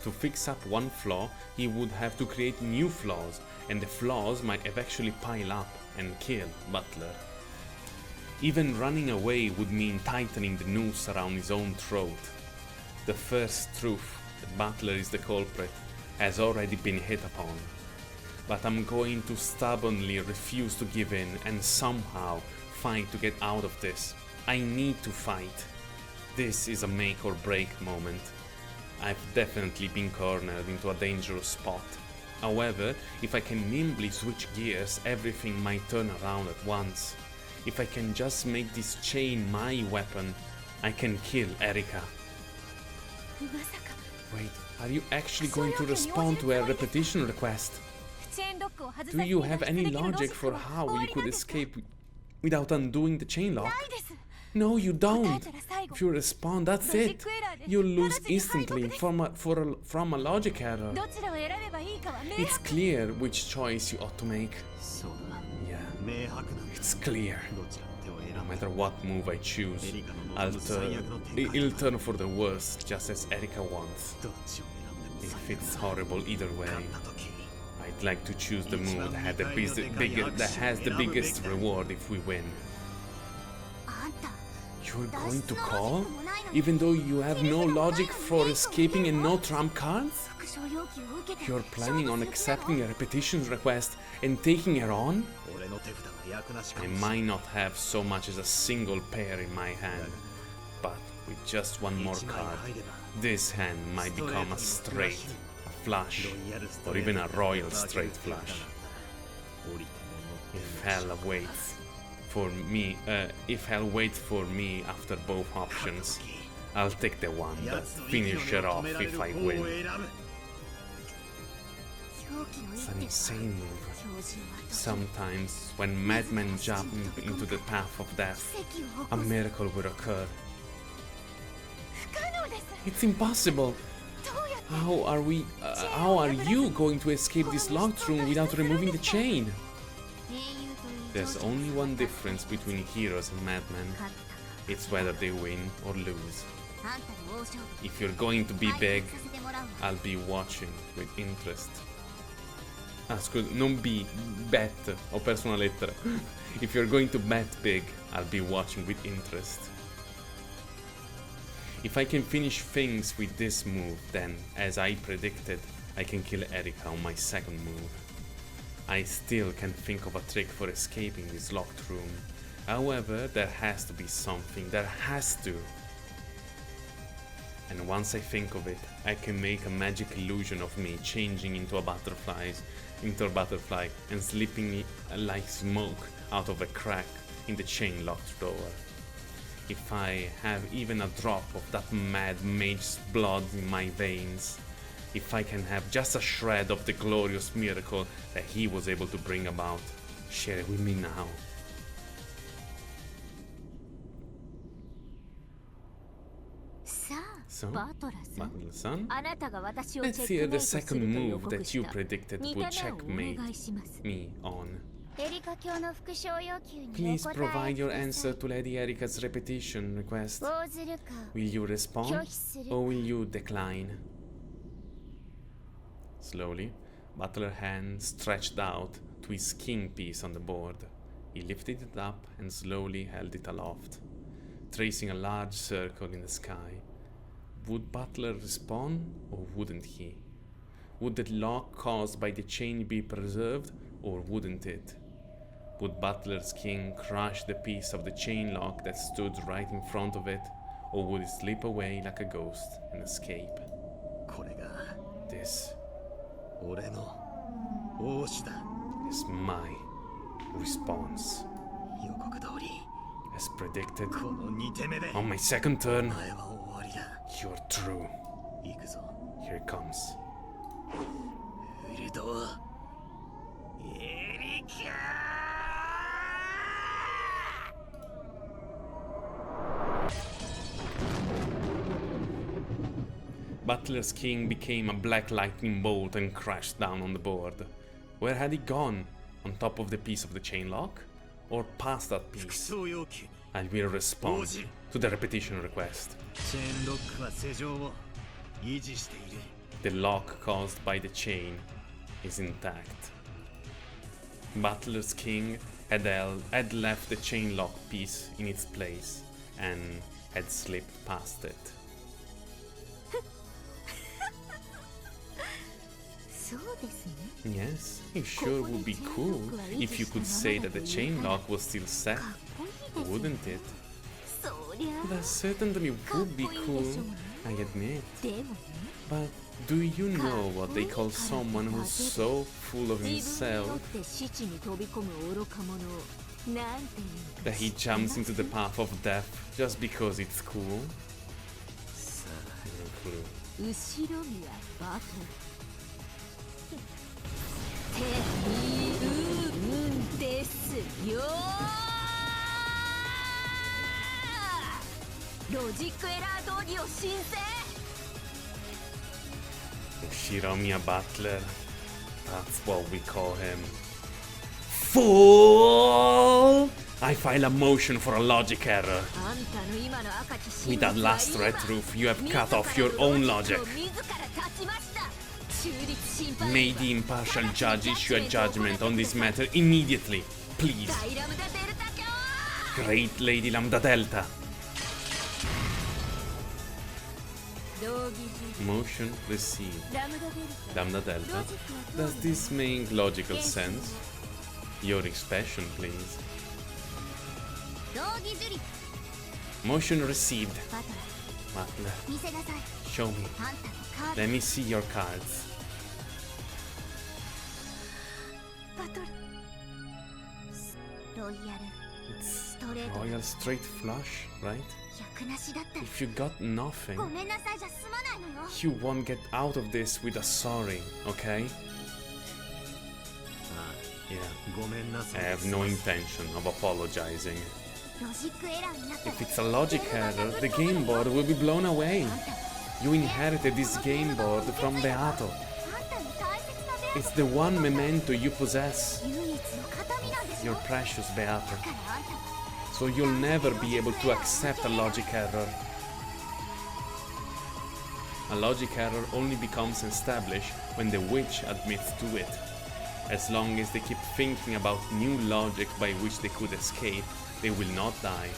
To fix up one flaw, he would have to create new flaws, and the flaws might eventually pile up and kill Butler. Even running away would mean tightening the noose around his own throat. The first truth, that Butler is the culprit, has already been hit upon. But I'm going to stubbornly refuse to give in and somehow fight to get out of this. I need to fight. This is a make or break moment. I've definitely been cornered into a dangerous spot. However, if I can nimbly switch gears, everything might turn around at once. If I can just make this chain my weapon, I can kill Erika. Wait, are you actually going to respond to her repetition request? Do you have any logic for how you could escape without undoing the chain lock? No, you don't. If you respond, that's it. You'll lose instantly from a logic error. It's clear which choice you ought to make. Yeah, it's clear. No matter what move I choose, it'll turn for the worst, just as Erika wants. If it's horrible either way, I'd like to choose the move that has the biggest reward if we win. You're going to call? even though you have no logic for escaping and no trump cards? You're planning on accepting a repetition request and taking her on? I might not have so much as a single pair in my hand, but with just one more card, this hand might become a straight, a flush, or even a royal straight flush. If hell waits for me after both options, I'll take the one that finish her off if I win. It's an insane move. Sometimes, when madmen jump into the path of death, a miracle will occur. It's impossible! How are you going to escape this locked room without removing the chain? There's only one difference between heroes and madmen. It's whether they win or lose. If you're going to be big, I'll be watching with interest. Ah, scusa, non B, bet. Ho perso una lettera. If you're going to bet big, I'll be watching with interest. If I can finish things with this move, then, as I predicted, I can kill Erika on my second move. I still can't think of a trick for escaping this locked room. However, there has to be something. There has to. And once I think of it, I can make a magic illusion of me changing into a butterfly and slipping like smoke out of a crack in the chain-locked door. If I have even a drop of that mad mage's blood in my veins, if I can have just a shred of the glorious miracle that he was able to bring about, share it with me now. So, Butler-san, let's hear the second move that you predicted would checkmate me on. Please provide your answer to Lady Erika's repetition request. Will you respond or will you decline? Slowly, Butler's hand stretched out to his king piece on the board. He lifted it up and slowly held it aloft, tracing a large circle in the sky. Would Butler respond or wouldn't he? Would the lock caused by the chain be preserved or wouldn't it? Would Butler's king crush the piece of the chain lock that stood right in front of it, or would it slip away like a ghost and escape? This is my response. As predicted, on my second turn, you're through. Here it comes. Butler's king became a black lightning bolt and crashed down on the board. Where had he gone? On top of the piece of the chain lock? Or past that piece? I will respond to the repetition request. The lock caused by the chain is intact. Butler's king had left the chain lock piece in its place and had slipped past it. Yes, it sure would be cool if you could say that the chain lock was still set, wouldn't it? That certainly would be cool, I admit. But do you know what they call someone who's so full of himself that he jumps into the path of death just because it's cool? No clue. Shiromiya Butler, that's what we call him. Fool! I file a motion for a logic error. With that last red roof, you have cut off your own logic. May the impartial judge issue a judgment on this matter immediately, please. Great Lady Lambda Delta. Motion received. Lambda delta. Does this make logical sense? Your expression, please. Motion received. Butler, show me. Let me see your cards. It's royal straight flush, right? If you got nothing, you won't get out of this with a sorry, okay? Yeah, I have no intention of apologizing. If it's a logic error, the game board will be blown away. You inherited this game board from Beato. It's the one memento you possess, your precious Beato. So you'll never be able to accept a logic error. A logic error only becomes established when the witch admits to it. As long as they keep thinking about new logic by which they could escape, they will not die,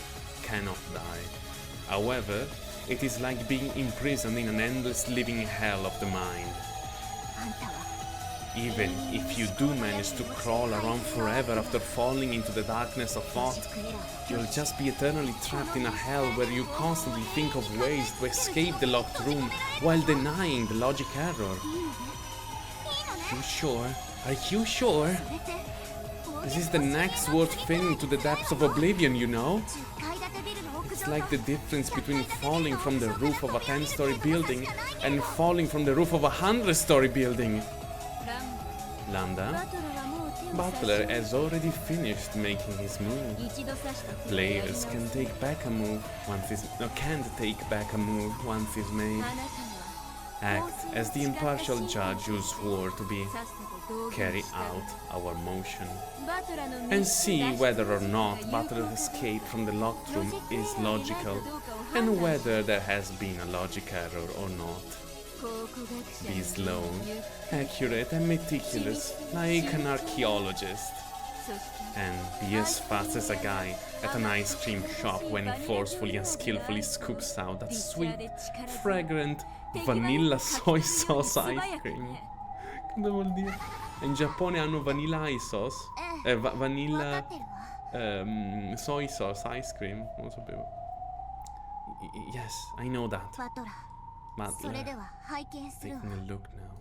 cannot die. However, it is like being imprisoned in an endless living hell of the mind. Even if you do manage to crawl around forever after falling into the darkness of thought, you'll just be eternally trapped in a hell where you constantly think of ways to escape the locked room while denying the logic error. You sure? Are you sure? This is the next worst thing to the depths of oblivion, you know? It's like the difference between falling from the roof of a 10-story building and falling from the roof of a 100-story building. Lambda? Butler has already finished making his move. Players can take back a move once it's can't take back a move once it's made. Act as the impartial judge you swore to be. Carry out our motion. And see whether or not Butler's escape from the locked room is logical, and whether there has been a logic error or not. Be slow, accurate and meticulous, like an archaeologist. And be as fast as a guy at an ice cream shop when he forcefully and skillfully scoops out that sweet, fragrant vanilla soy sauce ice cream. Cosa vuol dire? In Giappone hanno vanilla ice sauce? Vanilla soy sauce ice cream? Non lo sapevo. Yes, I know that. Butler, taking a look now.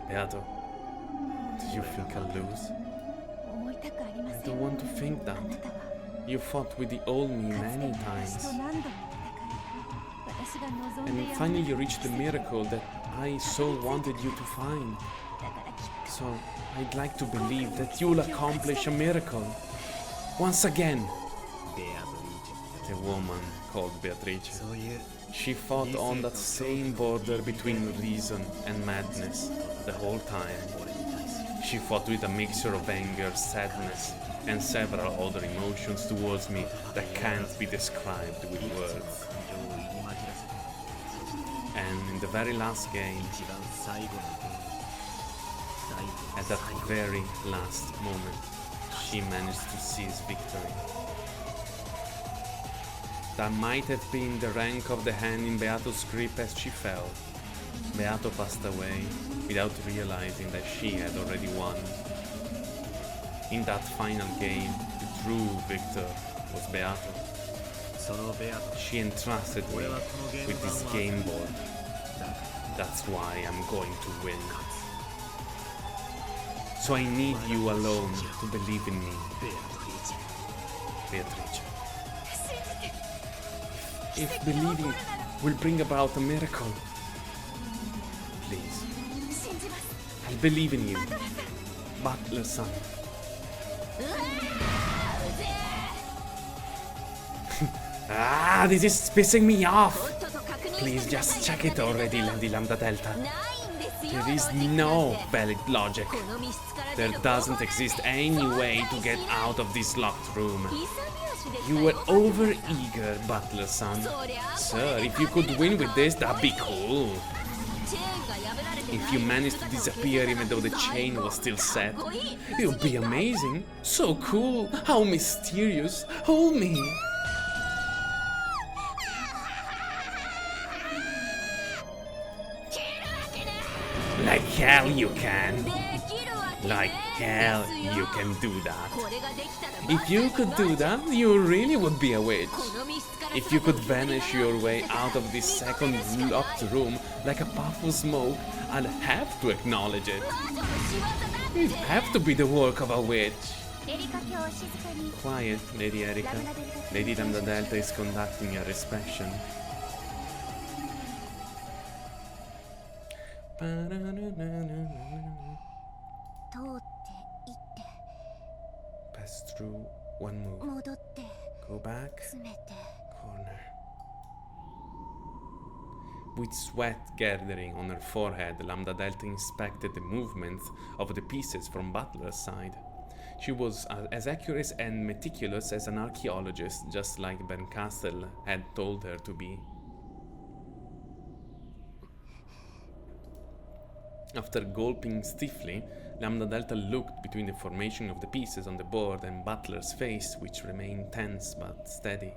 Beato, do you think I'll lose? I don't want to think that. You fought with the old me many times. And finally you reached the miracle that I so wanted you to find. So I'd like to believe that you'll accomplish a miracle. Once again. A woman called Beatrice. She fought on that same border between reason and madness the whole time. She fought with a mixture of anger, sadness, and several other emotions towards me that can't be described with words. And in the very last game, at that very last moment, she managed to seize victory. That might have been the rank of the hand in Beato's grip as she fell. Beato passed away without realizing that she had already won. In that final game, the true victor was Beato. She entrusted me with this game board. That's why I'm going to win. So I need you alone to believe in me, Beatrice. If believing will bring about a miracle, please, I believe in you, Butler-san. This is pissing me off. Please just check it already, Lady Lambda Delta. There is no valid logic. There doesn't exist any way to get out of this locked room. You were over-eager, Butler-san. Sir, if you could win with this, that'd be cool. If you managed to disappear even though the chain was still set, it would be amazing. So cool. How mysterious. Hold me. Like hell you can. Like hell you can do that. If you could do that, you really would be a witch. If you could vanish your way out of this second locked room like a puff of smoke, I'd have to acknowledge it. It'd have to be the work of a witch. Quiet, Lady Erika. Lady Lambda Delta is conducting a inspection. Pass through one move. Go back. Corner. With sweat gathering on her forehead, Lambda Delta inspected the movement of the pieces from Butler's side. She was as accurate and meticulous as an archaeologist, just like Bernkastel had told her to be. After gulping stiffly, Lambda Delta looked between the formation of the pieces on the board and Butler's face, which remained tense but steady.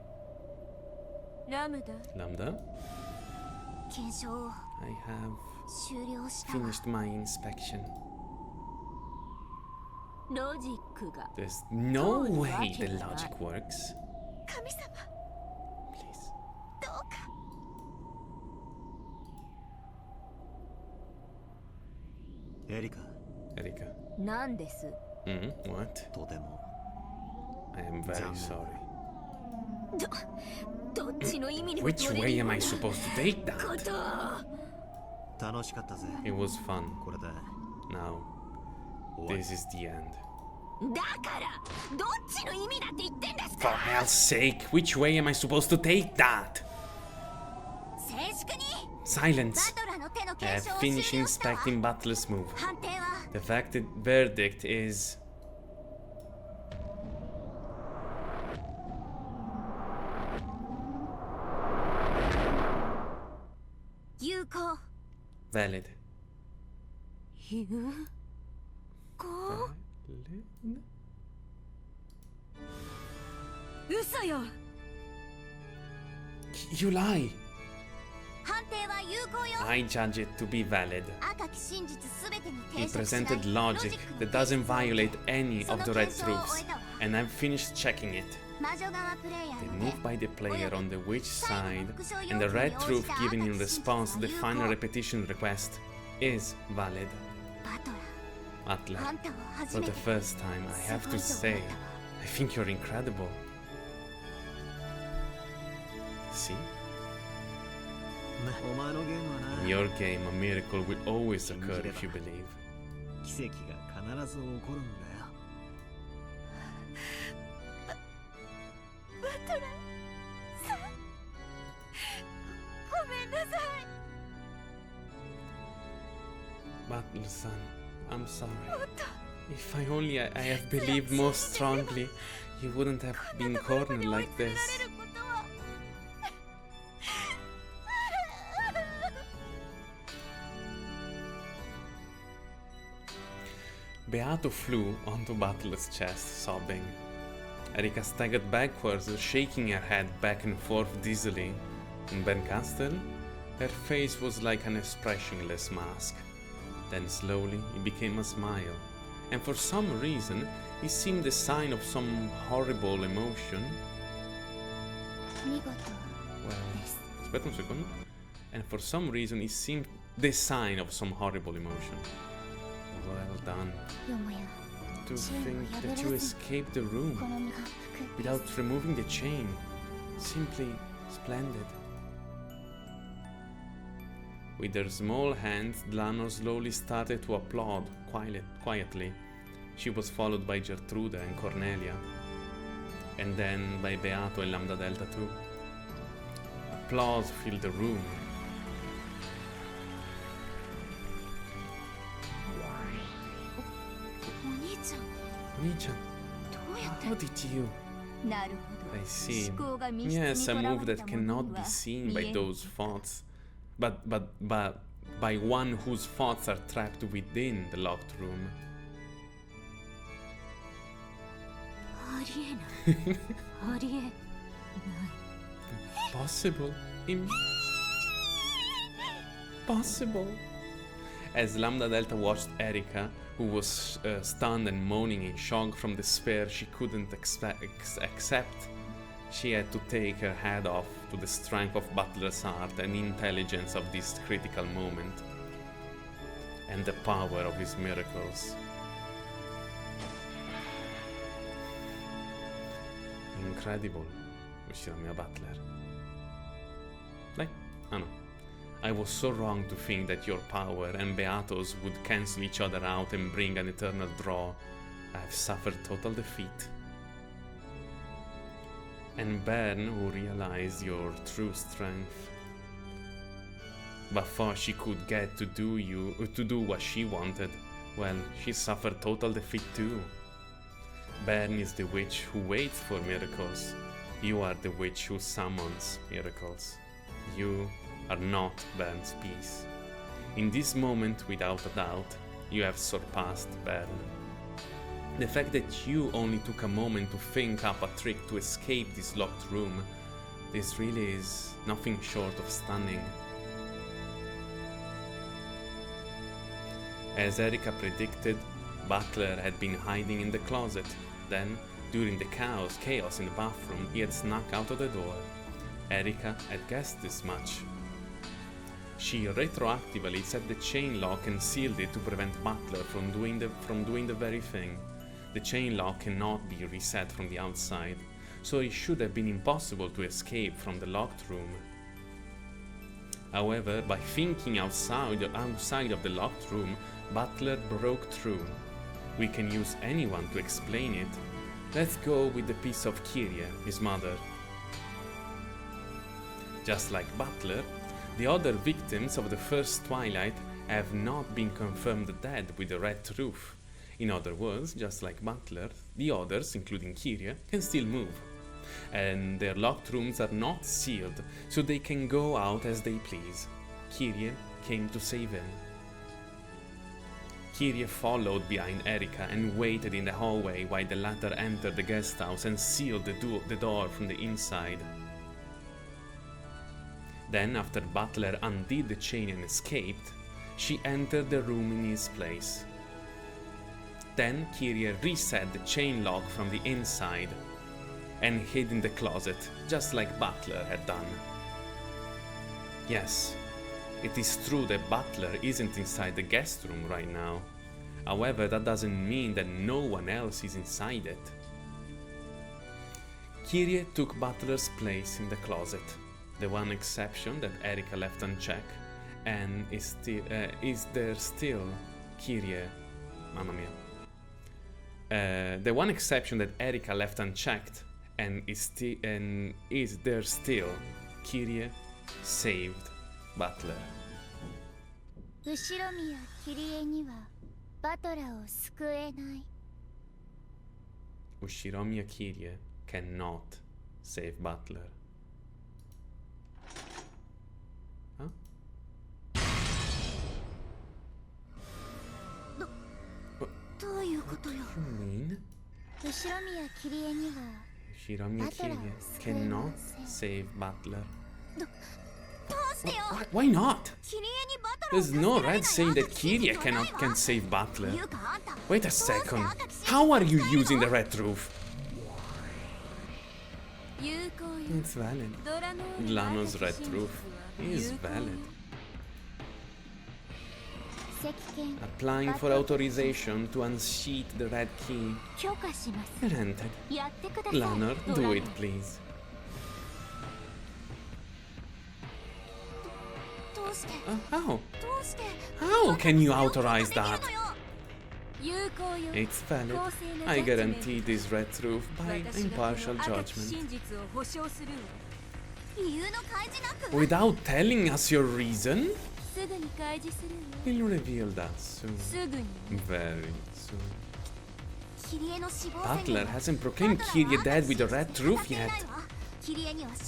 Lambda? I have finished my inspection. There's no way the logic works. Please. Erika. What? I am very sorry. Which way am I supposed to take that? It was fun. Now, this is the end. For hell's sake, which way am I supposed to take that? Silence! I have finished inspecting Butler's move. The verdict is... valid. You lie! I judge it to be valid. He presented logic that doesn't violate any of the red truths, and I've finished checking it. The move by the player on the witch side and the red truth given in response to the final repetition request is valid. Butler, for the first time, I have to say, I think you're incredible. See? In your game, a miracle will always occur if you believe. Butler-san, I'm sorry. If I only I have believed more strongly, you wouldn't have been cornered like this. Beato flew onto Butler's chest, sobbing. Erika staggered backwards, shaking her head back and forth dizzily. And Bernkastel? Her face was like an expressionless mask. Then slowly it became a smile, and for some reason it seemed the sign of some horrible emotion. Well, aspetta un secondo. And for some reason it seemed the sign of some horrible emotion. Well done. To think that you escaped the room without removing the chain. Simply splendid. With her small hands, Dlano slowly started to applaud quietly. She was followed by Gertrude and Cornelia, and then by Beato and Lambda Delta too. Applause filled the room. Oni-chan, how did you? I see. Yes, a move that cannot be seen by those thoughts. But by one whose thoughts are trapped within the locked room. ありえない。ありえない。 Possible. Impossible. As Lambda Delta watched Erika, who was stunned and moaning in shock from despair she couldn't accept, she had to take her head off to the strength of Butler's heart and intelligence of this critical moment, and the power of his miracles. Incredible, Ushiramiya Butler. Like, I know. I was so wrong to think that your power and Beatos would cancel each other out and bring an eternal draw. I have suffered total defeat. And Bern, who realized your true strength. Before she could get to do what she wanted, well, she suffered total defeat too. Bern is the witch who waits for miracles. You are the witch who summons miracles. You are not Bern's piece. In this moment, without a doubt, you have surpassed Bern. The fact that you only took a moment to think up a trick to escape this locked room, this really is nothing short of stunning. As Erika predicted, Butler had been hiding in the closet. Then, during the chaos in the bathroom, he had snuck out of the door. Erika had guessed this much. She retroactively set the chain lock and sealed it to prevent Butler from doing the very thing. The chain lock cannot be reset from the outside, so it should have been impossible to escape from the locked room. However, by thinking outside of the locked room, Butler broke through. We can use anyone to explain it. Let's go with the piece of Kyrie, his mother. Just like Butler, the other victims of the first Twilight have not been confirmed dead with the red truth. In other words, just like Butler, the others, including Kyrie, can still move. And their locked rooms are not sealed, so they can go out as they please. Kyrie came to save him. Kyrie followed behind Erika and waited in the hallway while the latter entered the guest house and sealed the door from the inside. Then, after Butler undid the chain and escaped, she entered the room in his place. Then Kyrie reset the chain lock from the inside and hid in the closet, just like Butler had done. Yes, it is true that Butler isn't inside the guest room right now. However, that doesn't mean that no one else is inside it. Kyrie took Butler's place in the closet, the one exception that Erika left unchecked, and is there still Kyrie? Mamma mia. The one exception that Erika left unchecked, and is there still Kyrie saved Butler. 後ろ宮キリエにはバトラーを救えない。 Ushiromiya Kyrie cannot save Butler. Huh? どういうことよ。 You mean 後ろ宮キリエには Ushiromiya Kyrie cannot save Butler? どうしてよ。 Why not? キリエにバトラーを There's 助け no られない red saying that 私信じ Kyrie てないわ。 can save Butler. いうかあんた Wait a second. How are you using the red truth? 有効よ。 It's valid. ドラノール Lano's red truth is valid. 石剣 Applying for authorization to unsheath the red key. 許可します。 Granted. やってください。 Lanor, ド do ラノ it, please. どうして How? どうして How can you authorize that? 有効よ。 It's valid. 公正な I ジャッジメント guarantee this red truth by 私が impartial この赤き judgment. 真実を保証するわ。理由の開示なく Without telling us your reason? すぐに開示するわ。 He'll reveal that soon. すぐに。 Very soon. キリエの死亡宣言 Butler hasn't proclaimed Kyrie dead with the red truth yet.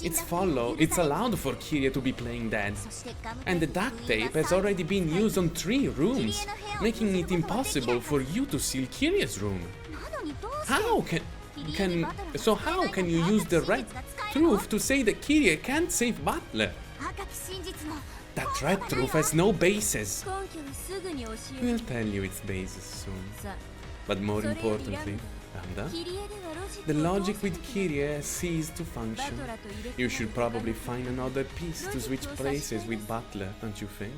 It's allowed for Kirie to be playing dead. And the duct tape has already been used on 3 rooms, making it impossible for you to seal Kirie's room. How can you use the red truth to say that Kirie can't save Butler? That red truth has no basis. We'll tell you its basis soon. But more importantly, Randa, the logic with Kirie has ceased to function. You should probably find another piece to switch places with Butler, don't you think?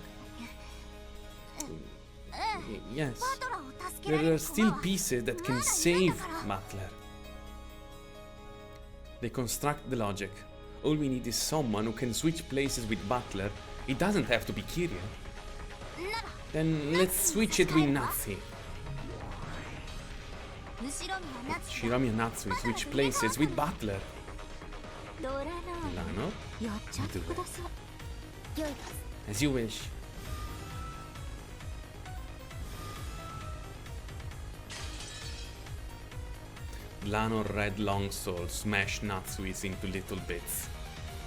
Yes. There are still pieces that can save Butler. They construct the logic. All we need is someone who can switch places with Butler. It doesn't have to be Kirie. Then let's switch it with Natsu. Shiromi and Natsu switch places with Butler. Lano? Do it. As you wish. Lano Red Longsword smashed Natsu's into little bits.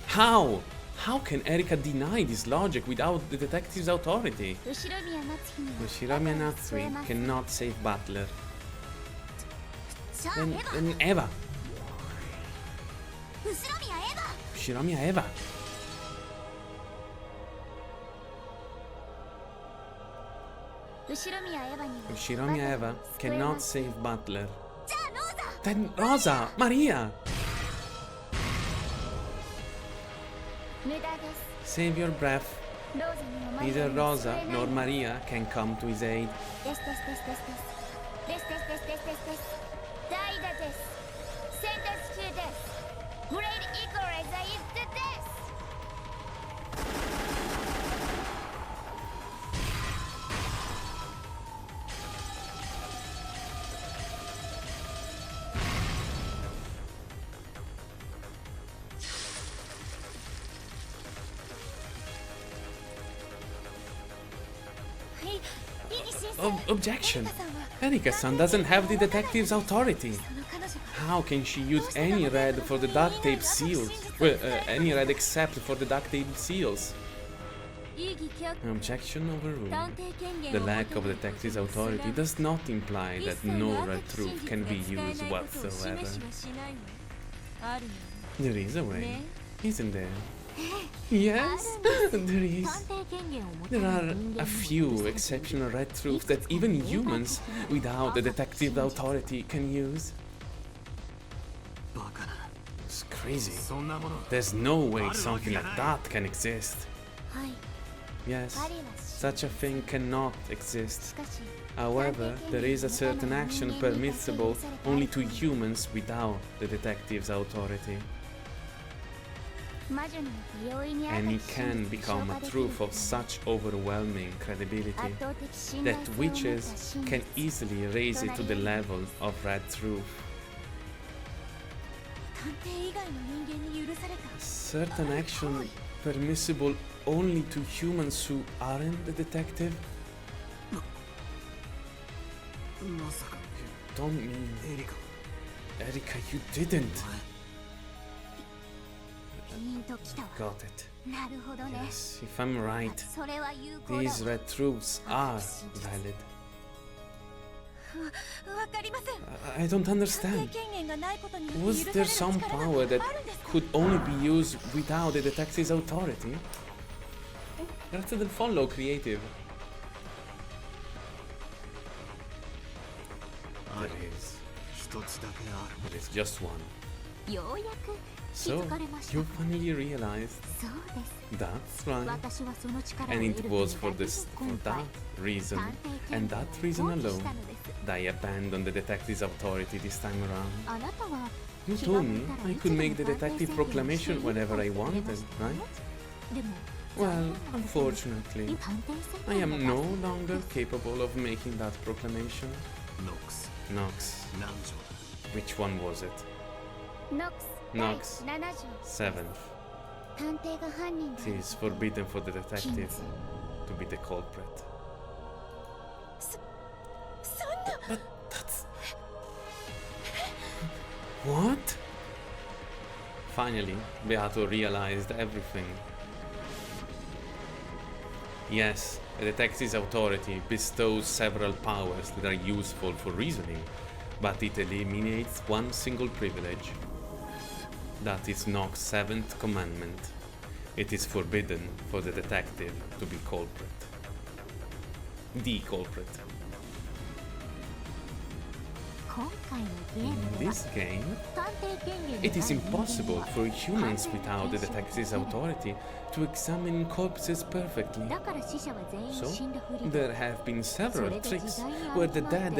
How? How can Erika deny this logic without the detective's authority? Shiromi Natsui cannot save Butler. Then Eva. Shiromi Eva. Shiromi Eva cannot save Butler. Then Rosa, Maria. Save your breath. Neither Rosa nor Maria can come to his aid. Objection! Erika-san doesn't have the detective's authority. How can she use any red for the duct tape seals? Well, any red except for the duct tape seals. Objection overruled. The lack of detective's authority does not imply that no red truth can be used whatsoever. There is a way, isn't there? Yes, there is. There are a few exceptional red truths that even humans without the detective authority can use. It's crazy. There's no way something like that can exist. Yes, such a thing cannot exist. However, there is a certain action permissible only to humans without the detective's authority. And it can become a truth of such overwhelming credibility that witches can easily raise it to the level of red truth. Certain action permissible only to humans who aren't the detective? You don't mean... Erika, you didn't. Got it. Yes, if I'm right, these red truths are valid. I don't understand. Was there some power that could only be used without the detective's authority? Grazie del follow, creative. There is just one. So, you finally realized. That's right. And it was for that reason, and that reason alone, that I abandoned the detective's authority this time around. You told me I could make the detective proclamation whenever I wanted, right? Well, unfortunately, I am no longer capable of making that proclamation. Nox. Which one was it? Nox 7th. It is forbidden for the detective to be the culprit. But that's... What? Finally, Beato realized everything. Yes, a detective's authority bestows several powers that are useful for reasoning, but it eliminates one single privilege. That is Nock's 7th commandment. It is forbidden for the detective to be culprit. The culprit. In this game, it is impossible for humans without the detective's authority to examine corpses perfectly. So, there have been several tricks where the dead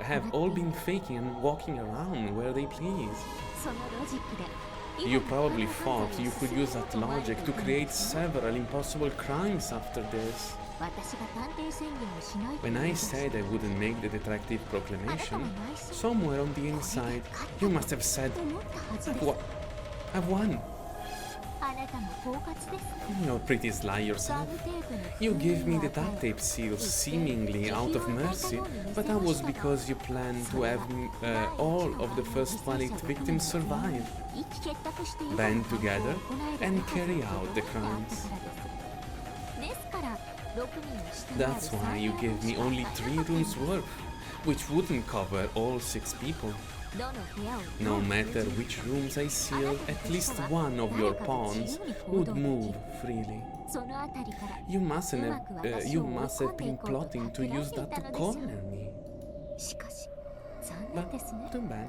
have all been faking and walking around where they please. You probably thought you could use that logic to create several impossible crimes after this. When I said I wouldn't make the detective proclamation, somewhere on the inside, you must have said, I've won. You're pretty sly yourself. You gave me the duct tape seals seemingly out of mercy, but that was because you planned to have all of the first valid victims survive, band together, and carry out the crimes. That's why you gave me only 3 rooms worth, which wouldn't cover all 6 people. No matter which rooms I sealed, at least one of your pawns would move freely. You must have been plotting to use that to corner me. But too bad.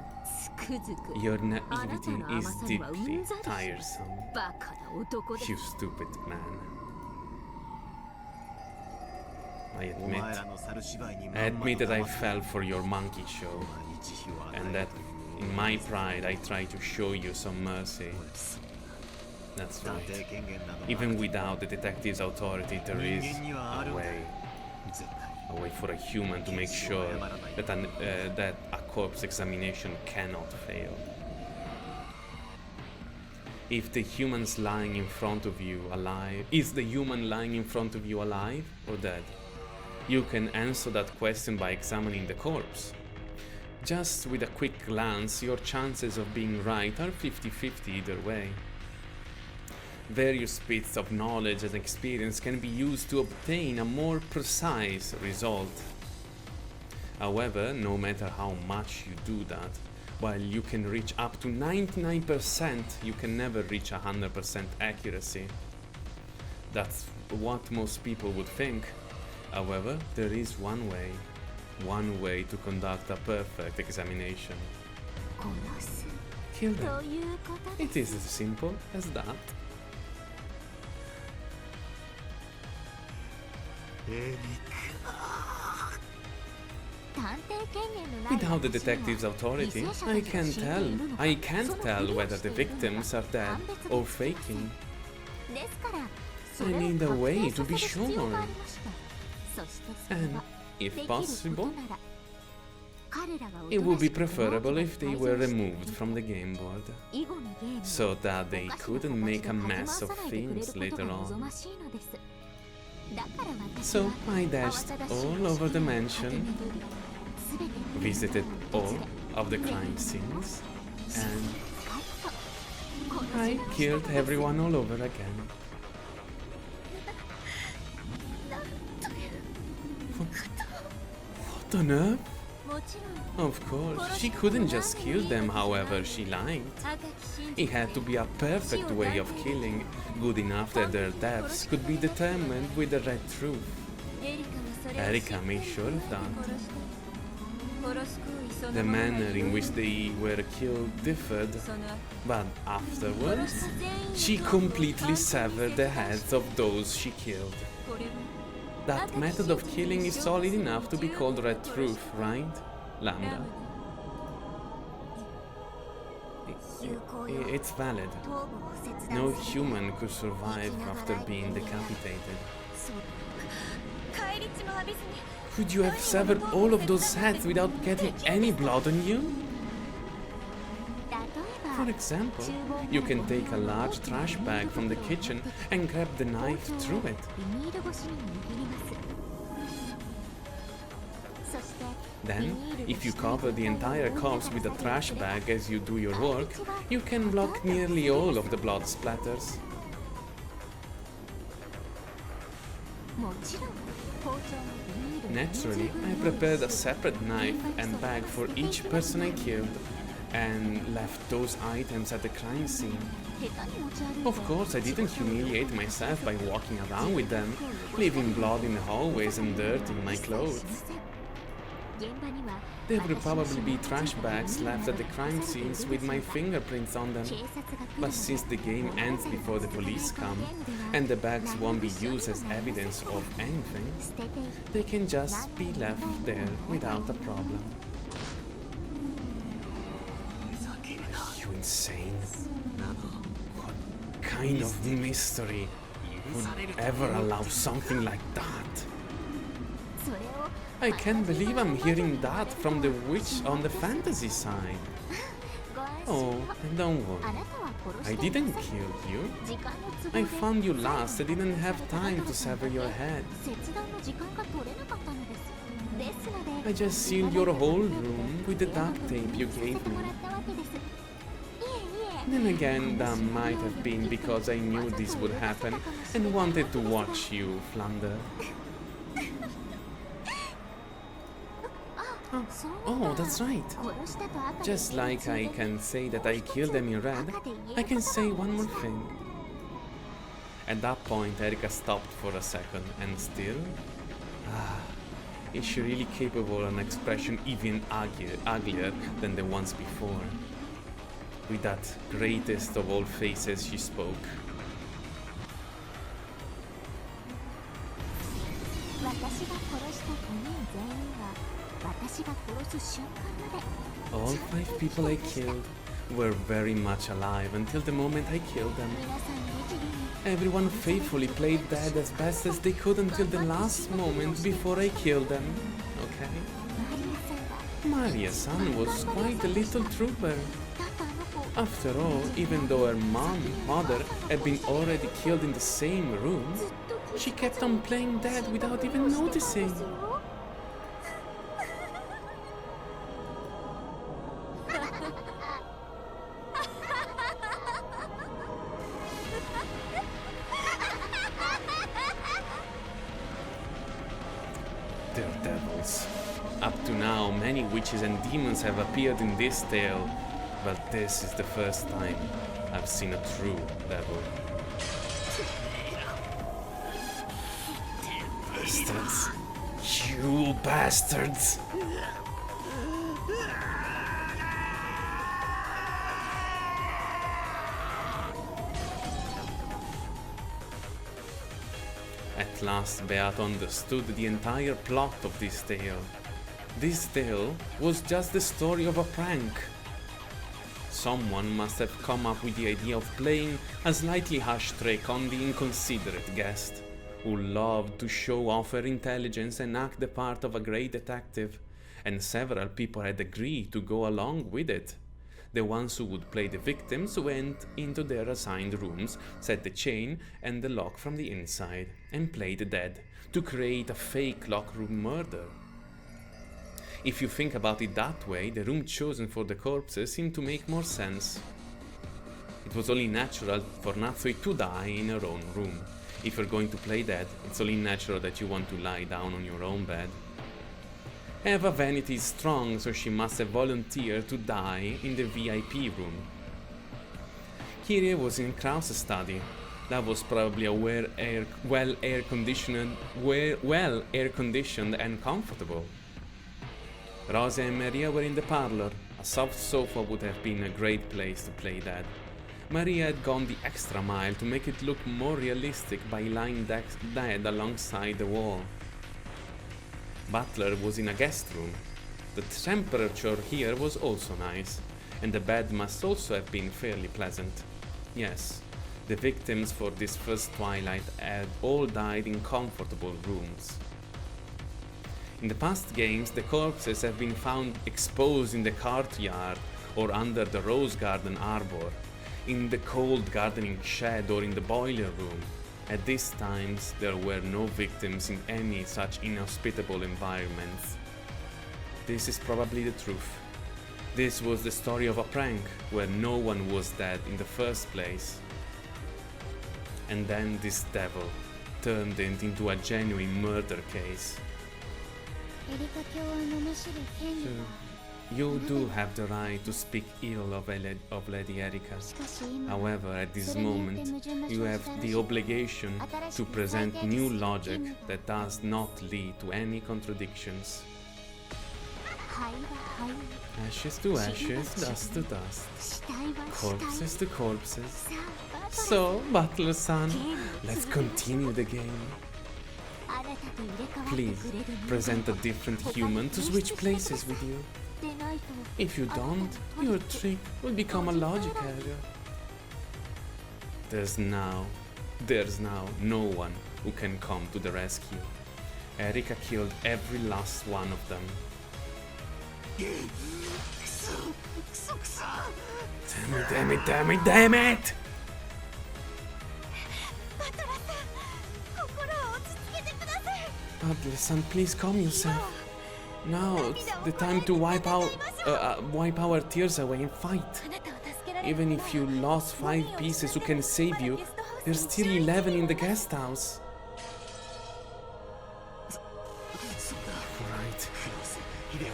Your naivety is deeply tiresome. You stupid man. I admit that I fell for your monkey show, and that in my pride I tried to show you some mercy. That's right. Even without the detective's authority, there is a way for a human to make sure that a corpse examination cannot fail. If the human's lying in front of you alive, is the human lying in front of you alive or dead? You can answer that question by examining the corpse. Just with a quick glance, your chances of being right are 50-50 either way. Various bits of knowledge and experience can be used to obtain a more precise result. However, no matter how much you do that, while you can reach up to 99%, you can never reach 100% accuracy. That's what most people would think. However, there is one way to conduct a perfect examination. Kill them. It is as simple as that. Without the detective's authority, I can't tell whether the victims are dead or faking. I need a way to be sure. And, if possible, it would be preferable if they were removed from the game board, so that they couldn't make a mess of things later on. So I dashed all over the mansion, visited all of the crime scenes, and I killed everyone all over again. What on earth? Of course, she couldn't just kill them however she liked. It had to be a perfect way of killing, good enough that their deaths could be determined with the red truth. Erika made sure of that. The manner in which they were killed differed, but afterwards, she completely severed the heads of those she killed. That method of killing is solid enough to be called red truth, right, Lambda? It's valid. No human could survive after being decapitated. Could you have severed all of those heads without getting any blood on you? For example, you can take a large trash bag from the kitchen and grab the knife through it. Then, if you cover the entire corpse with a trash bag as you do your work, you can block nearly all of the blood splatters. Naturally, I prepared a separate knife and bag for each person I killed, and left those items at the crime scene. Of course, I didn't humiliate myself by walking around with them, leaving blood in the hallways and dirt in my clothes. There will probably be trash bags left at the crime scenes with my fingerprints on them. But since the game ends before the police come, and the bags won't be used as evidence of anything, they can just be left there without a problem. Are you insane? What kind of mystery would ever allow something like that? I can't believe I'm hearing that from the witch on the fantasy side. Oh, don't worry. I didn't kill you. I found you last. I didn't have time to sever your head. I just sealed your whole room with the duct tape you gave me. Then again, that might have been because I knew this would happen and wanted to watch you flounder. Oh, that's right. Just like I can say that I killed them in red, I can say one more thing. At that point, Erika stopped for a second, and still... is she really capable of an expression even uglier than the ones before? With that greatest of all faces, she spoke. All 5 people I killed were very much alive until the moment I killed them. Everyone faithfully played dead as best as they could until the last moment before I killed them. Okay? Maria-san was quite a little trooper. After all, even though her mother had been already killed in the same room, she kept on playing dead without even noticing. Daredevils. Up to now, many witches and demons have appeared in this tale, but this is the first time I've seen a true devil. Bastards! You bastards! At last Beato understood the entire plot of this tale. This tale was just the story of a prank. Someone must have come up with the idea of playing a slightly harsh trick on the inconsiderate guest, who loved to show off her intelligence and act the part of a great detective, and several people had agreed to go along with it. The ones who would play the victims went into their assigned rooms, set the chain and the lock from the inside, and played the dead to create a fake lock room murder. If you think about it that way, the room chosen for the corpses seemed to make more sense. It was only natural for Natsui to die in her own room. If you're going to play dead, it's only natural that you want to lie down on your own bed. Eva Vanity is strong, so she must have volunteered to die in the VIP room. Kyrie was in Krause's study. That was probably a well air conditioned and comfortable. Rosa and Maria were in the parlor. A soft sofa would have been a great place to play dead. Maria had gone the extra mile to make it look more realistic by lying dead alongside the wall. Butler was in a guest room. The temperature here was also nice, and the bed must also have been fairly pleasant. Yes, the victims for this first twilight had all died in comfortable rooms. In the past games, the corpses have been found exposed in the courtyard or under the rose garden arbor, in the cold gardening shed or in the boiler room. At these times, there were no victims in any such inhospitable environments. This is probably the truth. This was the story of a prank where no one was dead in the first place. And then this devil turned it into a genuine murder case. エリカ教を罵る権利 So, は you do have the right to speak ill of Lady Erika. しかし今 However, at this それによって moment, 矛盾が you 生 have じたら the しい obligation to present new logic that does not lead to any contradictions. 灰は灰 Ashes to ashes, dust to dust, 死体は死体 corpses to corpses. さあバトラ So, Butler-san, ゲームを let's 続ける continue the game. あなたと入れ替わって Please, くれる人 present a 間 different 他に human to 提 switch 出してくだ places さい with you. でないと If you don't, your trick will become a logic error. There's now no one who can come to the rescue. Erika killed every last one of them. Damn it, damn it, damn it! バトラさん心を落ち着けてください Butler-san, please calm yourself. Now it's the time to wipe our tears away and fight. あなたを助けられる Even if you lost 5 pieces who can save you, there's still 11 in the guest house. Right.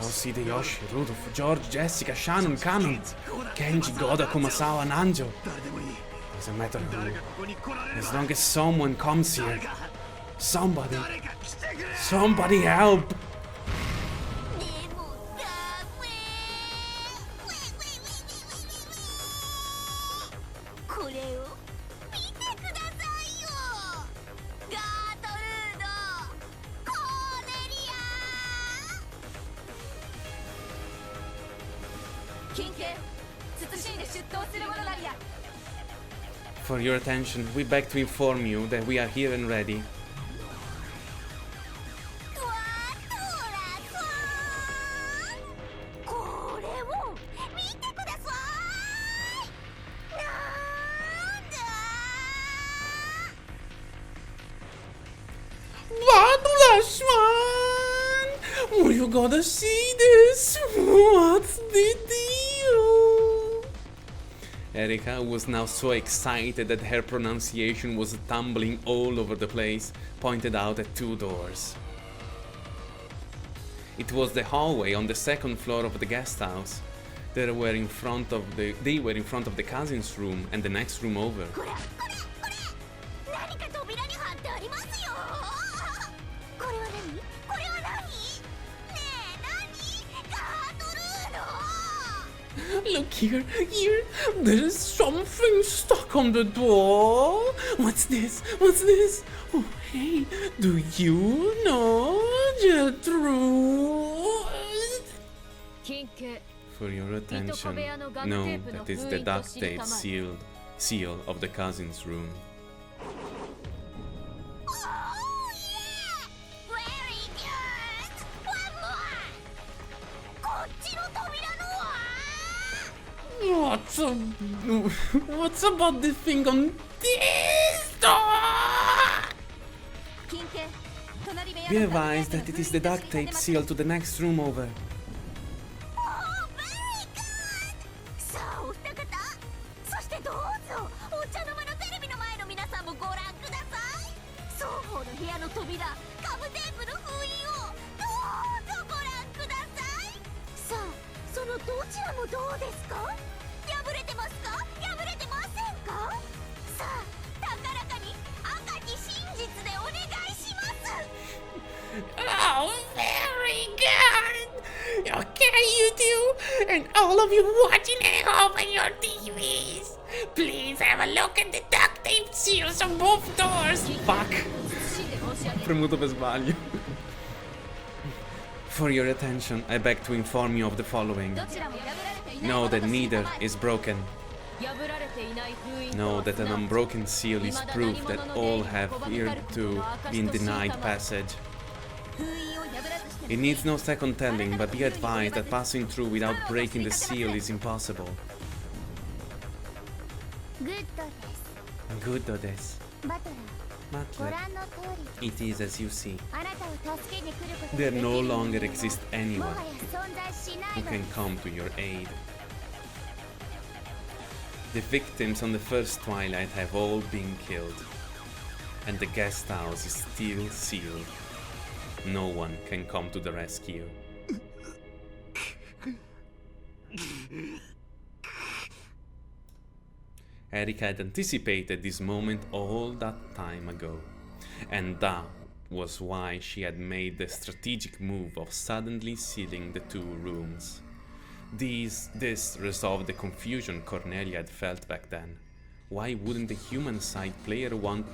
Elsie, Yoshi, Rudolph, George, Jessica, Shannon, Cannon, Kenji, Goda, Kumasawa, Nanjo. Doesn't matter who. As long as someone comes here. Somebody help! でもダメこれを見てくださいよガートルードコーネリア緊急慎んで出頭するものなりや For your attention, we beg to inform you that we are here and ready. トラさんこれを見てくださいなんだ Butler-san! Well, you gotta see this! What's the deal? Erika was now so excited that her pronunciation was tumbling all over the place, pointed out at 2 doors. It was the hallway on the 2nd floor of the guest house. They were in front of the cousin's room and the next room over. これ何か扉に貼ってありますよこれは何ねえ何ガートルード Look here, there's something stuck on the door. What's this? Oh, hey, do you know Gertrude? 緊急 For your attention, know that it's the duct tape seal of the cousin's room. Very good! One more! こっちの扉のは What's about the thing on this door? 緊急隣部屋 Be advised that it is the duct tape seal to the next room over. Oh, very good! さあお二方そしてどうぞお茶の間のテレビの前の皆さんもご覧ください双方の部屋の扉ガムテープの封印をどうぞご覧くださいさあそのどちらもどうですか破れてますか破れてませんかさあ高らかに赤き真実でお願いします Oh, very good! Okay, you two, and all of you watching at home on your TVs, please have a look at the duct tape seals on both doors. Fuck! Premuto per sbaglio. For your attention, I beg to inform you of the following. どちらも破られていない Know もの that と知った neither まえ is broken. 破られていない封印と Know は that an すなわち unbroken seal is proof that all have hitherto been denied passage. 封印を破らずして It needs no second telling, but be advised that passing through without breaking the seal is impossible. グッドです Good though this. バトラー Matler, 覧の通り it is as you see. あなたを助けに来ることが There できる no longer exists も anyone はや存在しな who いの can come to your aid. The victims on the first twilight have all been killed, and the guest house is still sealed. No one can come to the rescue. Erika had anticipated this moment all that time ago, and that was why she had made the strategic move of suddenly sealing the two rooms. This resolved the confusion Cornelia had felt back then. Why wouldn't the human side player want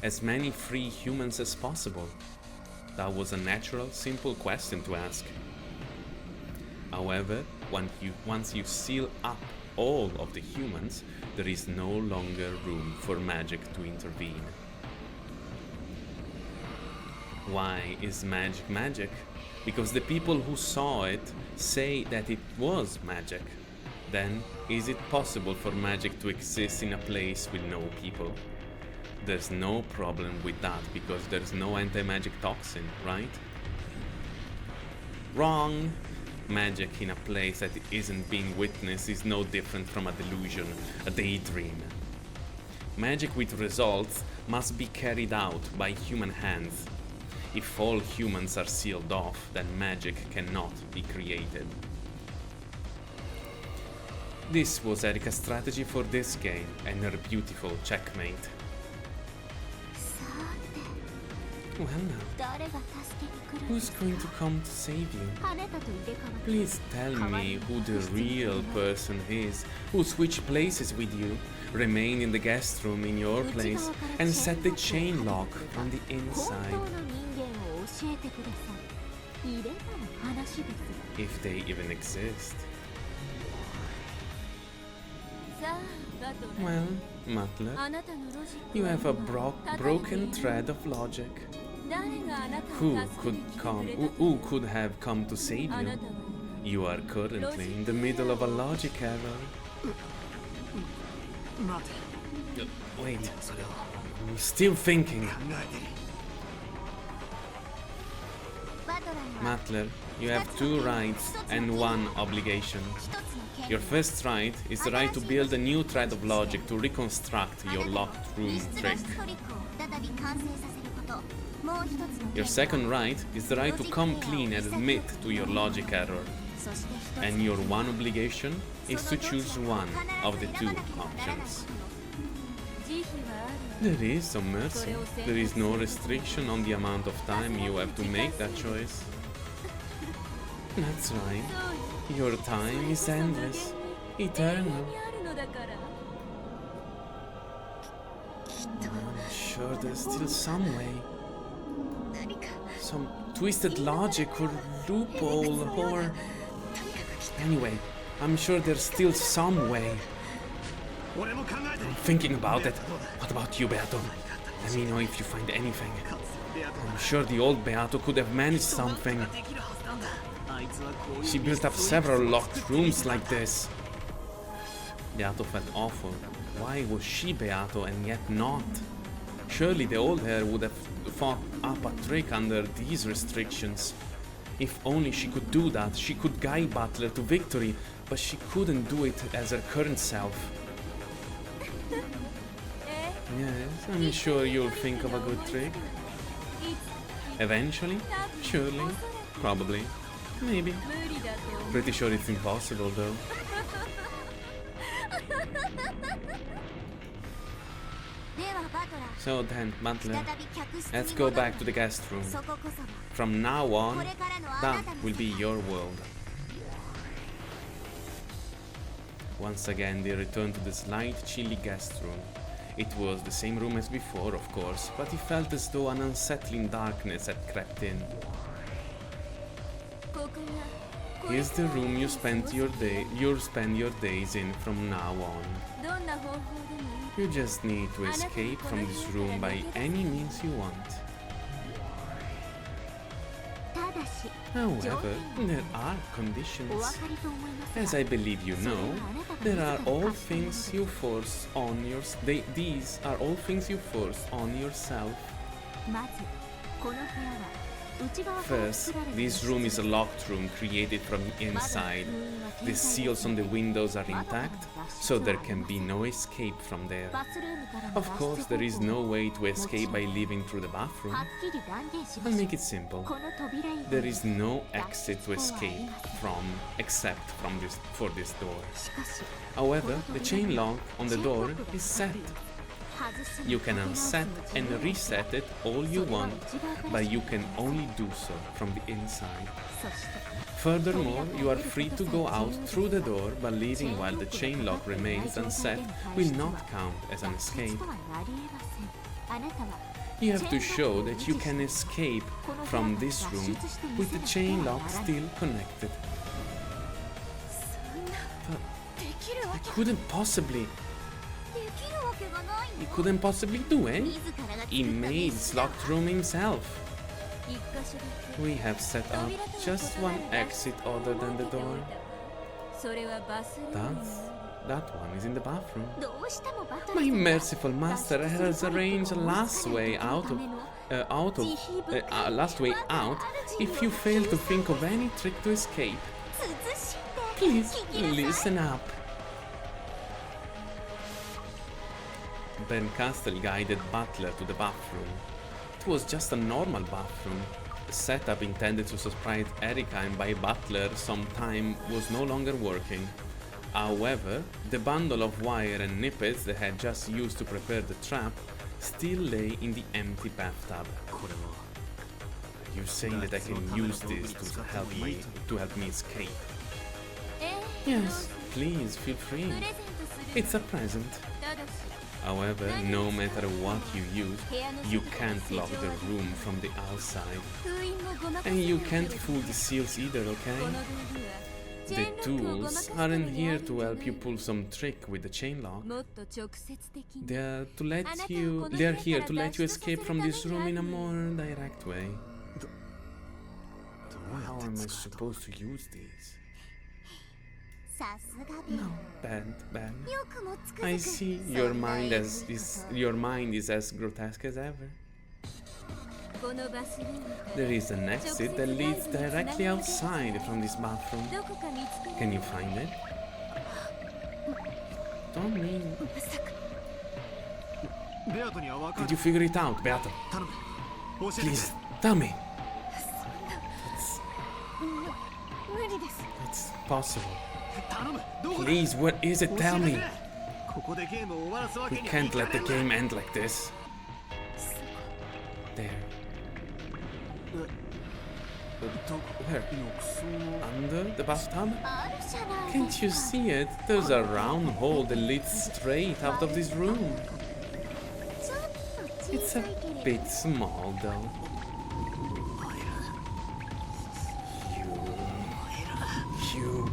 as many free humans as possible? That was a natural, simple question to ask. However, once you seal up all of the humans, there is no longer room for magic to intervene. Why is magic magic? Because the people who saw it say that it was magic. Then, is it possible for magic to exist in a place with no people? There's no problem with that because there's no anti-magic toxin, right? Wrong! Magic in a place that isn't being witnessed is no different from a delusion, a daydream. Magic with results must be carried out by human hands. If all humans are sealed off, then magic cannot be created. This was Erika's strategy for this game and her beautiful checkmate. さて Well now, 誰が助けに来る who's going to come to save you? あなたと入れ替わって Please tell me who the real person is, who switch places with you, remain in the guest room in your place, and set the chain lock on the 本 inside. 当の人間を教えてください。入れたら話ですが If they even exist. さあバトラ Well, Matler, あなたのロジック you は have a 今 broken thread of logic. 誰があなたを Who 助け could に来て come? くれ Who, た who could have come to save あな you? たは You are currently in the middle of a logic error. 待て Wait, それを I'm still thinking. 考えてバトラーには Matler, you have two rights and one obligation. 一つの権 Your 利 first right is the right to build a new thread of logic to reconstruct your locked room 密出 trick. しトリックを再び完成させることもう一つの権利 Your second right is the right to come clean and admit to your logic error. そして一つ And your one obligation is to choose one of the two options. 慈悲はある There is some mercy. There is no restriction on the amount of time you have to make that choice. That's right. Your time is endless, eternal. あるのだから I'm sure there's still some way. 何か Some twisted logic or loophole or... Anyway, I'm sure there's still some way. 俺も考えて I'm thinking about it. What about you, Beato? Let me know if you find anything. ベアト I'm sure the old Beato could have managed something. ができるはずなんだあいつはこういう She built up several locked rooms like this. Beato felt awful. Why was she Beato and yet not? Surely the old hare would have thought up a trick under these restrictions. If only she could do that, she could guide Butler to victory, but she couldn't do it as her current self. Yes, I'm sure you'll think of a good trick. Eventually? Surely? Probably. Maybe. 無理だと思う Pretty sure it's impossible though. ではバトラー So then, Butler, 再び客室 let's に go 戻る back to the guest room. そここそが From now こ on, れからのあ that なたの will be your world. Once again, they returned to the slight, chilly guest room. It was the same room as before, of course, but it felt as though an unsettling darkness had crept in. ここが Here's the room you'll spend your days in from now on. どんな方法でもいい You just need to escape from this room by any means you want. ただし However, there are conditions. お分かりと思いますが As I believe you know, there are all things you force on these are all things you force on yourself. まずこの部屋は内側から First, 作られている this room is a locked room created from the inside. The seals on the windows are intact, so there can be no escape from there. バスルームからの Of 脱 course, 出 there is 方法 no way to escape by leaving through the bathroom. はっきり断言しま I'll しょ make う it simple. この扉以外 There is no exit to escape from except for this door. しかし However, the chain lock on the door is set. 外す You can unset and reset it all you want, but you can only do so from the inside. そして Furthermore, you are free to go out through the door, but leaving while the chain lock remains unset will not count as an 脱出 escape. とはなりえませんあなたは You have to show that you can escape from this room with the chain lock still connected. できるわ I け couldn't possibly. できるわけがない He の couldn't possibly do it. 自らが作 He った made 密 this 室だ locked room himself. 一箇所だけ We have set up just one exit other than the door. それはバスルーム That one is in the bathroom. どうしてもバトル My merciful master has arranged a last way out last way out if you fail to think of any trick to escape. 慎んで Please 聞きなさい listen up. Ben Castle guided Butler to the bathroom. It was just a normal bathroom. The setup intended to surprise Erika and buy Butler some time was no longer working. However, the bundle of wire and nippets they had just used to prepare the trap still lay in the empty bathtub. これは You saying that I can use this to help me escape? え Yes, please feel free. プレゼントする It's a present. ただし However, no matter what you use, 部屋の you 外から can't 施錠 lock the は room from the outside. 封印もごまかせ And る you よう can't に fool the seals either, こ okay? の道具はチェ The ーンロックをごまか tools すため aren't に here あるん to じゃ help な you い pull some trick with the chain lock. もっと直接的に They're here to let you escape from this room in a more direct way. どうや How って am I 使う supposed to use these? さすがベ No, bad. よくもつくづく I see そん your な mind 演 as 技 is こと your mind is as grotesque as ever. このバスルームから There is an exit that leads directly outside from this bathroom. どこか見つけ Can you find it? Don't mean. まさかベアトには分か Did る you figure it out, Beato? 頼む教えてくれ Please, tell me. 無理です It's possible. 頼むどこだ Please, what is it? 教え Tell てく me. れここでゲームを終わらすわ We けにはい can't か let the ねえん game だ end like this. There. どこ Where? 浴槽の Under the bathtub? あるじゃない Can't you see it? There's a round hole that leads straight out of this room. ちょっと小 It's さ a いけれど bit small, though. You.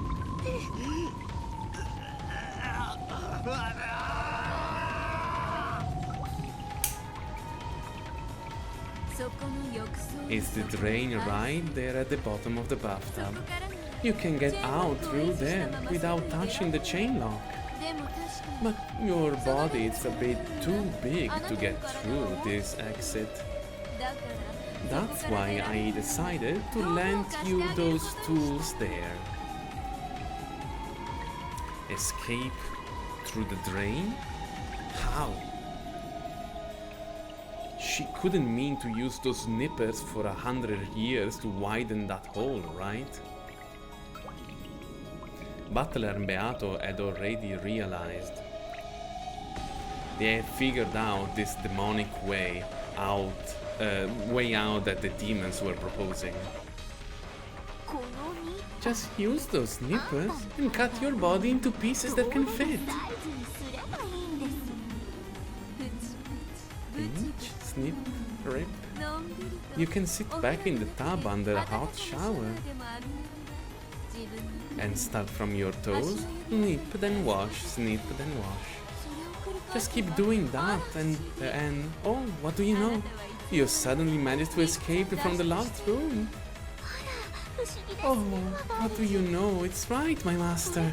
Is the drain right there at the bottom of the bathtub? You can get out through there without touching the chain lock. でも確かに But your body is a bit too big to get through this exit. だから That's why I decided to lend you those tools there. Escape through the drain? How? She couldn't mean to use those nippers for 100 years to widen that hole, right? Butler and Beato had already realized. They had figured out this demonic way out that the demons were proposing. このに Just use those nippers and cut your body into pieces that can fit. サイズにすればいいんですブチブチブチ Pinch, snip, rip. のんびりと You can sit back in the tub under a hot shower でもある自分に and start from your toes. Snip, then wash, snip, then wash. それを繰り返 Just keep doing that and oh, what do you know? You suddenly managed to escape from the locked room. Oh, what do you know? It's right, my master.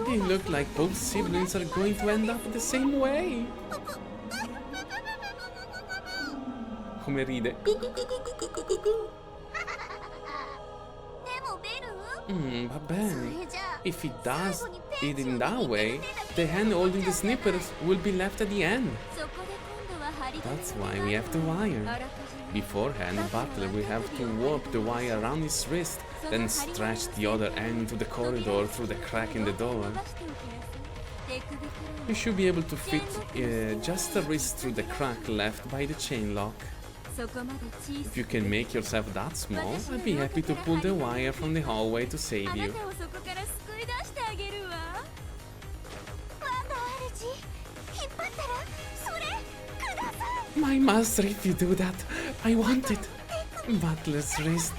They look like both siblings are going to end up the same way. Come ride. Va bene. If it does it in that way, the hand holding the snippers will be left at the end. That's why we have the wire. Beforehand, Butler will have to warp the wire around his wrist, then stretch the other end into the corridor through the crack in the door. You should be able to fit just a wrist through the crack left by the chain lock. If you can make yourself that small, I'd be happy to pull the wire from the hallway to save you. My master, if you do that, I want it. Butler's wrist.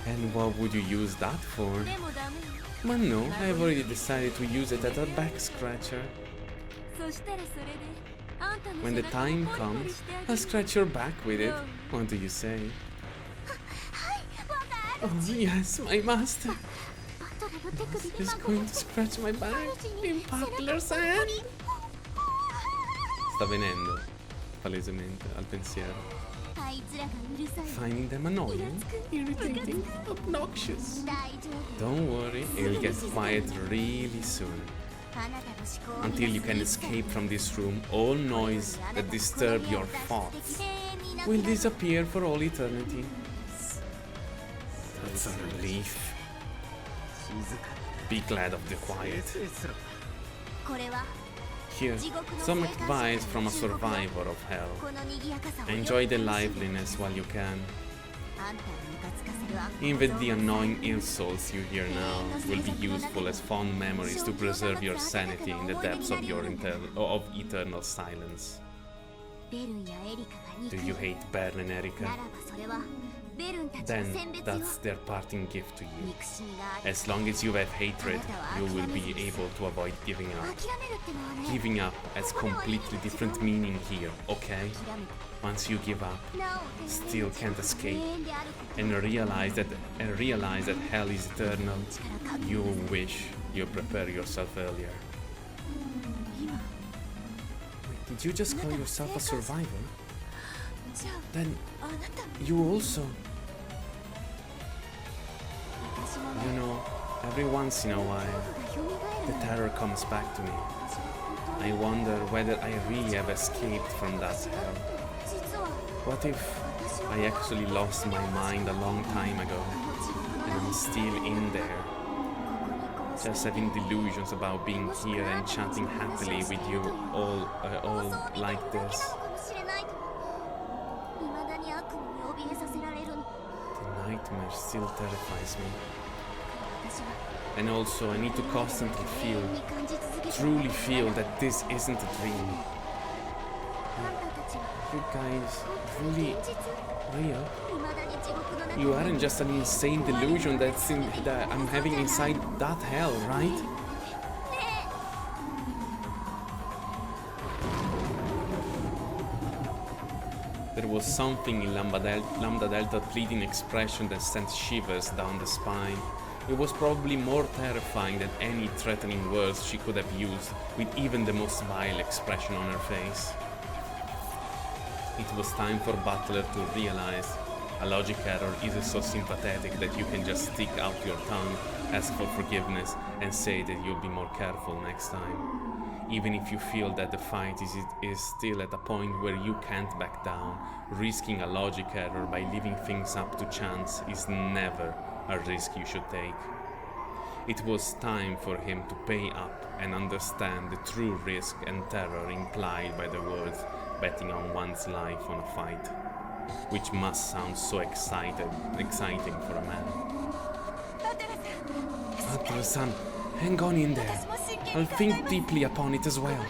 And what would you use that for? But no, I've already decided to use it as a back scratcher. When the time comes, I'll scratch your back with it. What do you say? Oh yes, my master. He's going to scratch my back in Butler's hand. Sta venendo, palesemente, al pensiero. Finding them annoying, irritating, obnoxious. Don't worry, it'll get quiet really soon. Until you can escape from this room, all noise that disturb your thoughts will disappear for all eternity. That's a relief. Be glad of the quiet. Here, some advice from a survivor of hell. Enjoy the liveliness while you can. Even the annoying insults you hear now will be useful as fond memories to preserve your sanity in the depths of your eternal silence. Do you hate Bern and Erika? Then that's their parting gift to you. As long as you have hatred, you will be able to avoid giving up. Giving up has completely different meaning here, okay? Once you give up, still can't escape, and realize that hell is eternal, you wish you prepare yourself earlier. Wait, did you just call yourself a survivor? Then you also. You know, every once in a while, the terror comes back to me. I wonder whether I really have escaped from that hell. What if I actually lost my mind a long time ago, and I'm still in there, just having delusions about being here and chatting happily with you all like this? The nightmare still terrifies me. And also, I need to constantly truly feel that this isn't a dream. You guys really real? You aren't just an insane delusion that I'm having inside that hell, right? There was something in Lambda Delta's pleading expression that sent shivers down the spine. It was probably more terrifying than any threatening words she could have used, with even the most vile expression on her face. It was time for Butler to realize a logic error isn't so sympathetic that you can just stick out your tongue, ask for forgiveness, and say that you'll be more careful next time. Even if you feel that the fight is still at a point where you can't back down, risking a logic error by leaving things up to chance is never a risk you should take. It was time for him to pay up and understand the true risk and terror implied by the words betting on one's life on a fight, which must sound so exciting for a man. Butler-san, hang on in there. I'll think deeply upon it as well.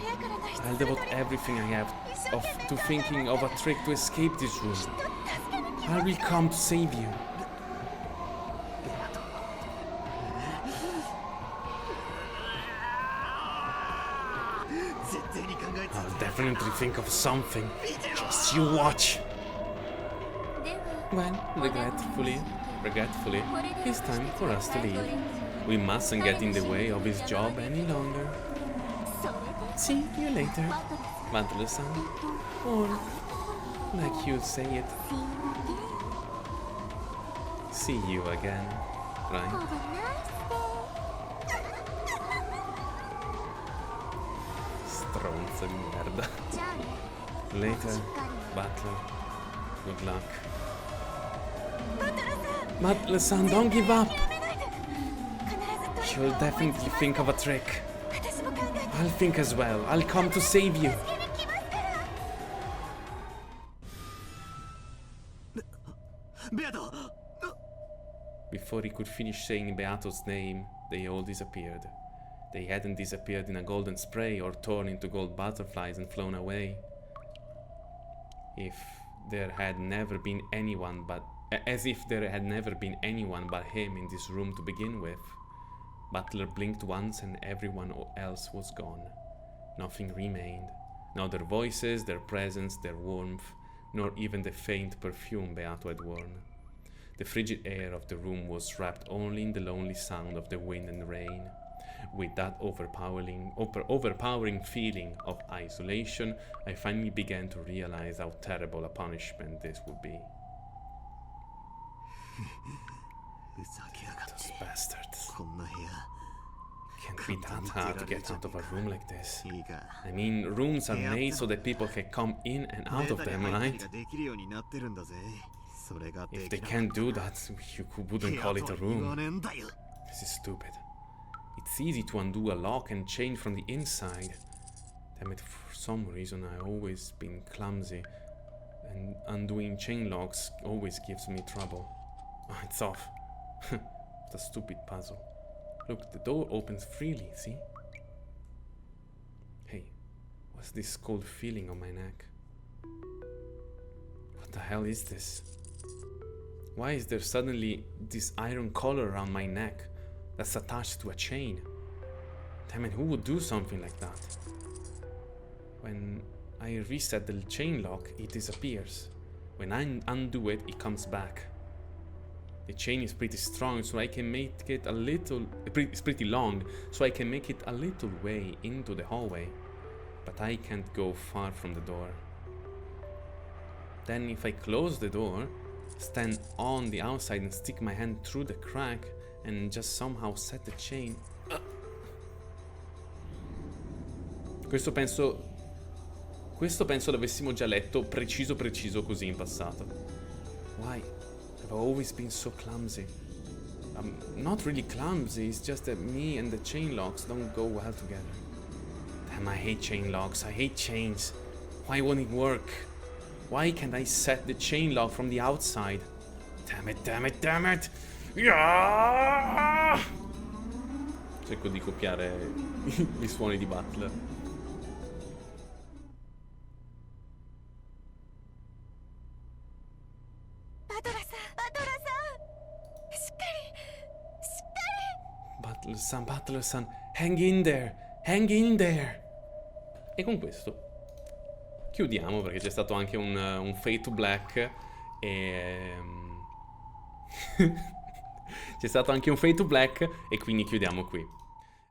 I'll devote everything I have to thinking of a trick to escape this room. I will come to save you. I'll definitely think of something. Just you watch. Well, regretfully, it's time for us to leave. We mustn't get in the way of his job any longer. See you later, Butler-san. Or, like you say it, see you again, right? Stronzo di merda. Later, Butler. Good luck. Butler-san, don't give up! You'll definitely think of a trick. I'll think as well. I'll come to save you. Before he could finish saying Beato's name, they all disappeared. They hadn't disappeared in a golden spray or torn into gold butterflies and flown away. If there had never been anyone but... As if there had never been anyone but him in this room to begin with. Butler blinked once and everyone else was gone. Nothing remained. Not their voices, their presence, their warmth, nor even the faint perfume Beato had worn. The frigid air of the room was wrapped only in the lonely sound of the wind and rain. With that overpowering feeling of isolation, I finally began to realize how terrible a punishment this would be. Those bastards. Can't be that hard to get out of a room like this. I mean, rooms are made so that people can come in and out of them, right? If they can't do that, you wouldn't call it a room. This is stupid. It's easy to undo a lock and chain from the inside. Damn it, for some reason I've always been clumsy, and undoing chain locks always gives me trouble. Oh, it's off. What a stupid puzzle. Look, the door opens freely, see? Hey, what's this cold feeling on my neck? What the hell is this? Why is there suddenly this iron collar around my neck that's attached to a chain? Damn it, who would do something like that? When I reset the chain lock, it disappears. When I undo it, it comes back. The chain is pretty strong, so I can make it a little... It's pretty long, so I can make it a little way into the hallway. But I can't go far from the door. Then if I close the door, stand on the outside and stick my hand through the crack and just somehow set the chain... Questo penso l'avessimo già letto preciso così in passato. Why? I've always been so clumsy. I'm not really clumsy, it's just that me and the chain locks don't go well together. Damn, I hate chain locks, I hate chains. Why won't it work? Why can't I set the chain lock from the outside? Damn it, damn it, damn it! Yeah! Cerco di copiare i suoni di Butler. Butler-san, hang in there, hang in there. E con questo chiudiamo, perché c'è stato anche un fade to black e c'è stato anche un fade to black e quindi chiudiamo qui.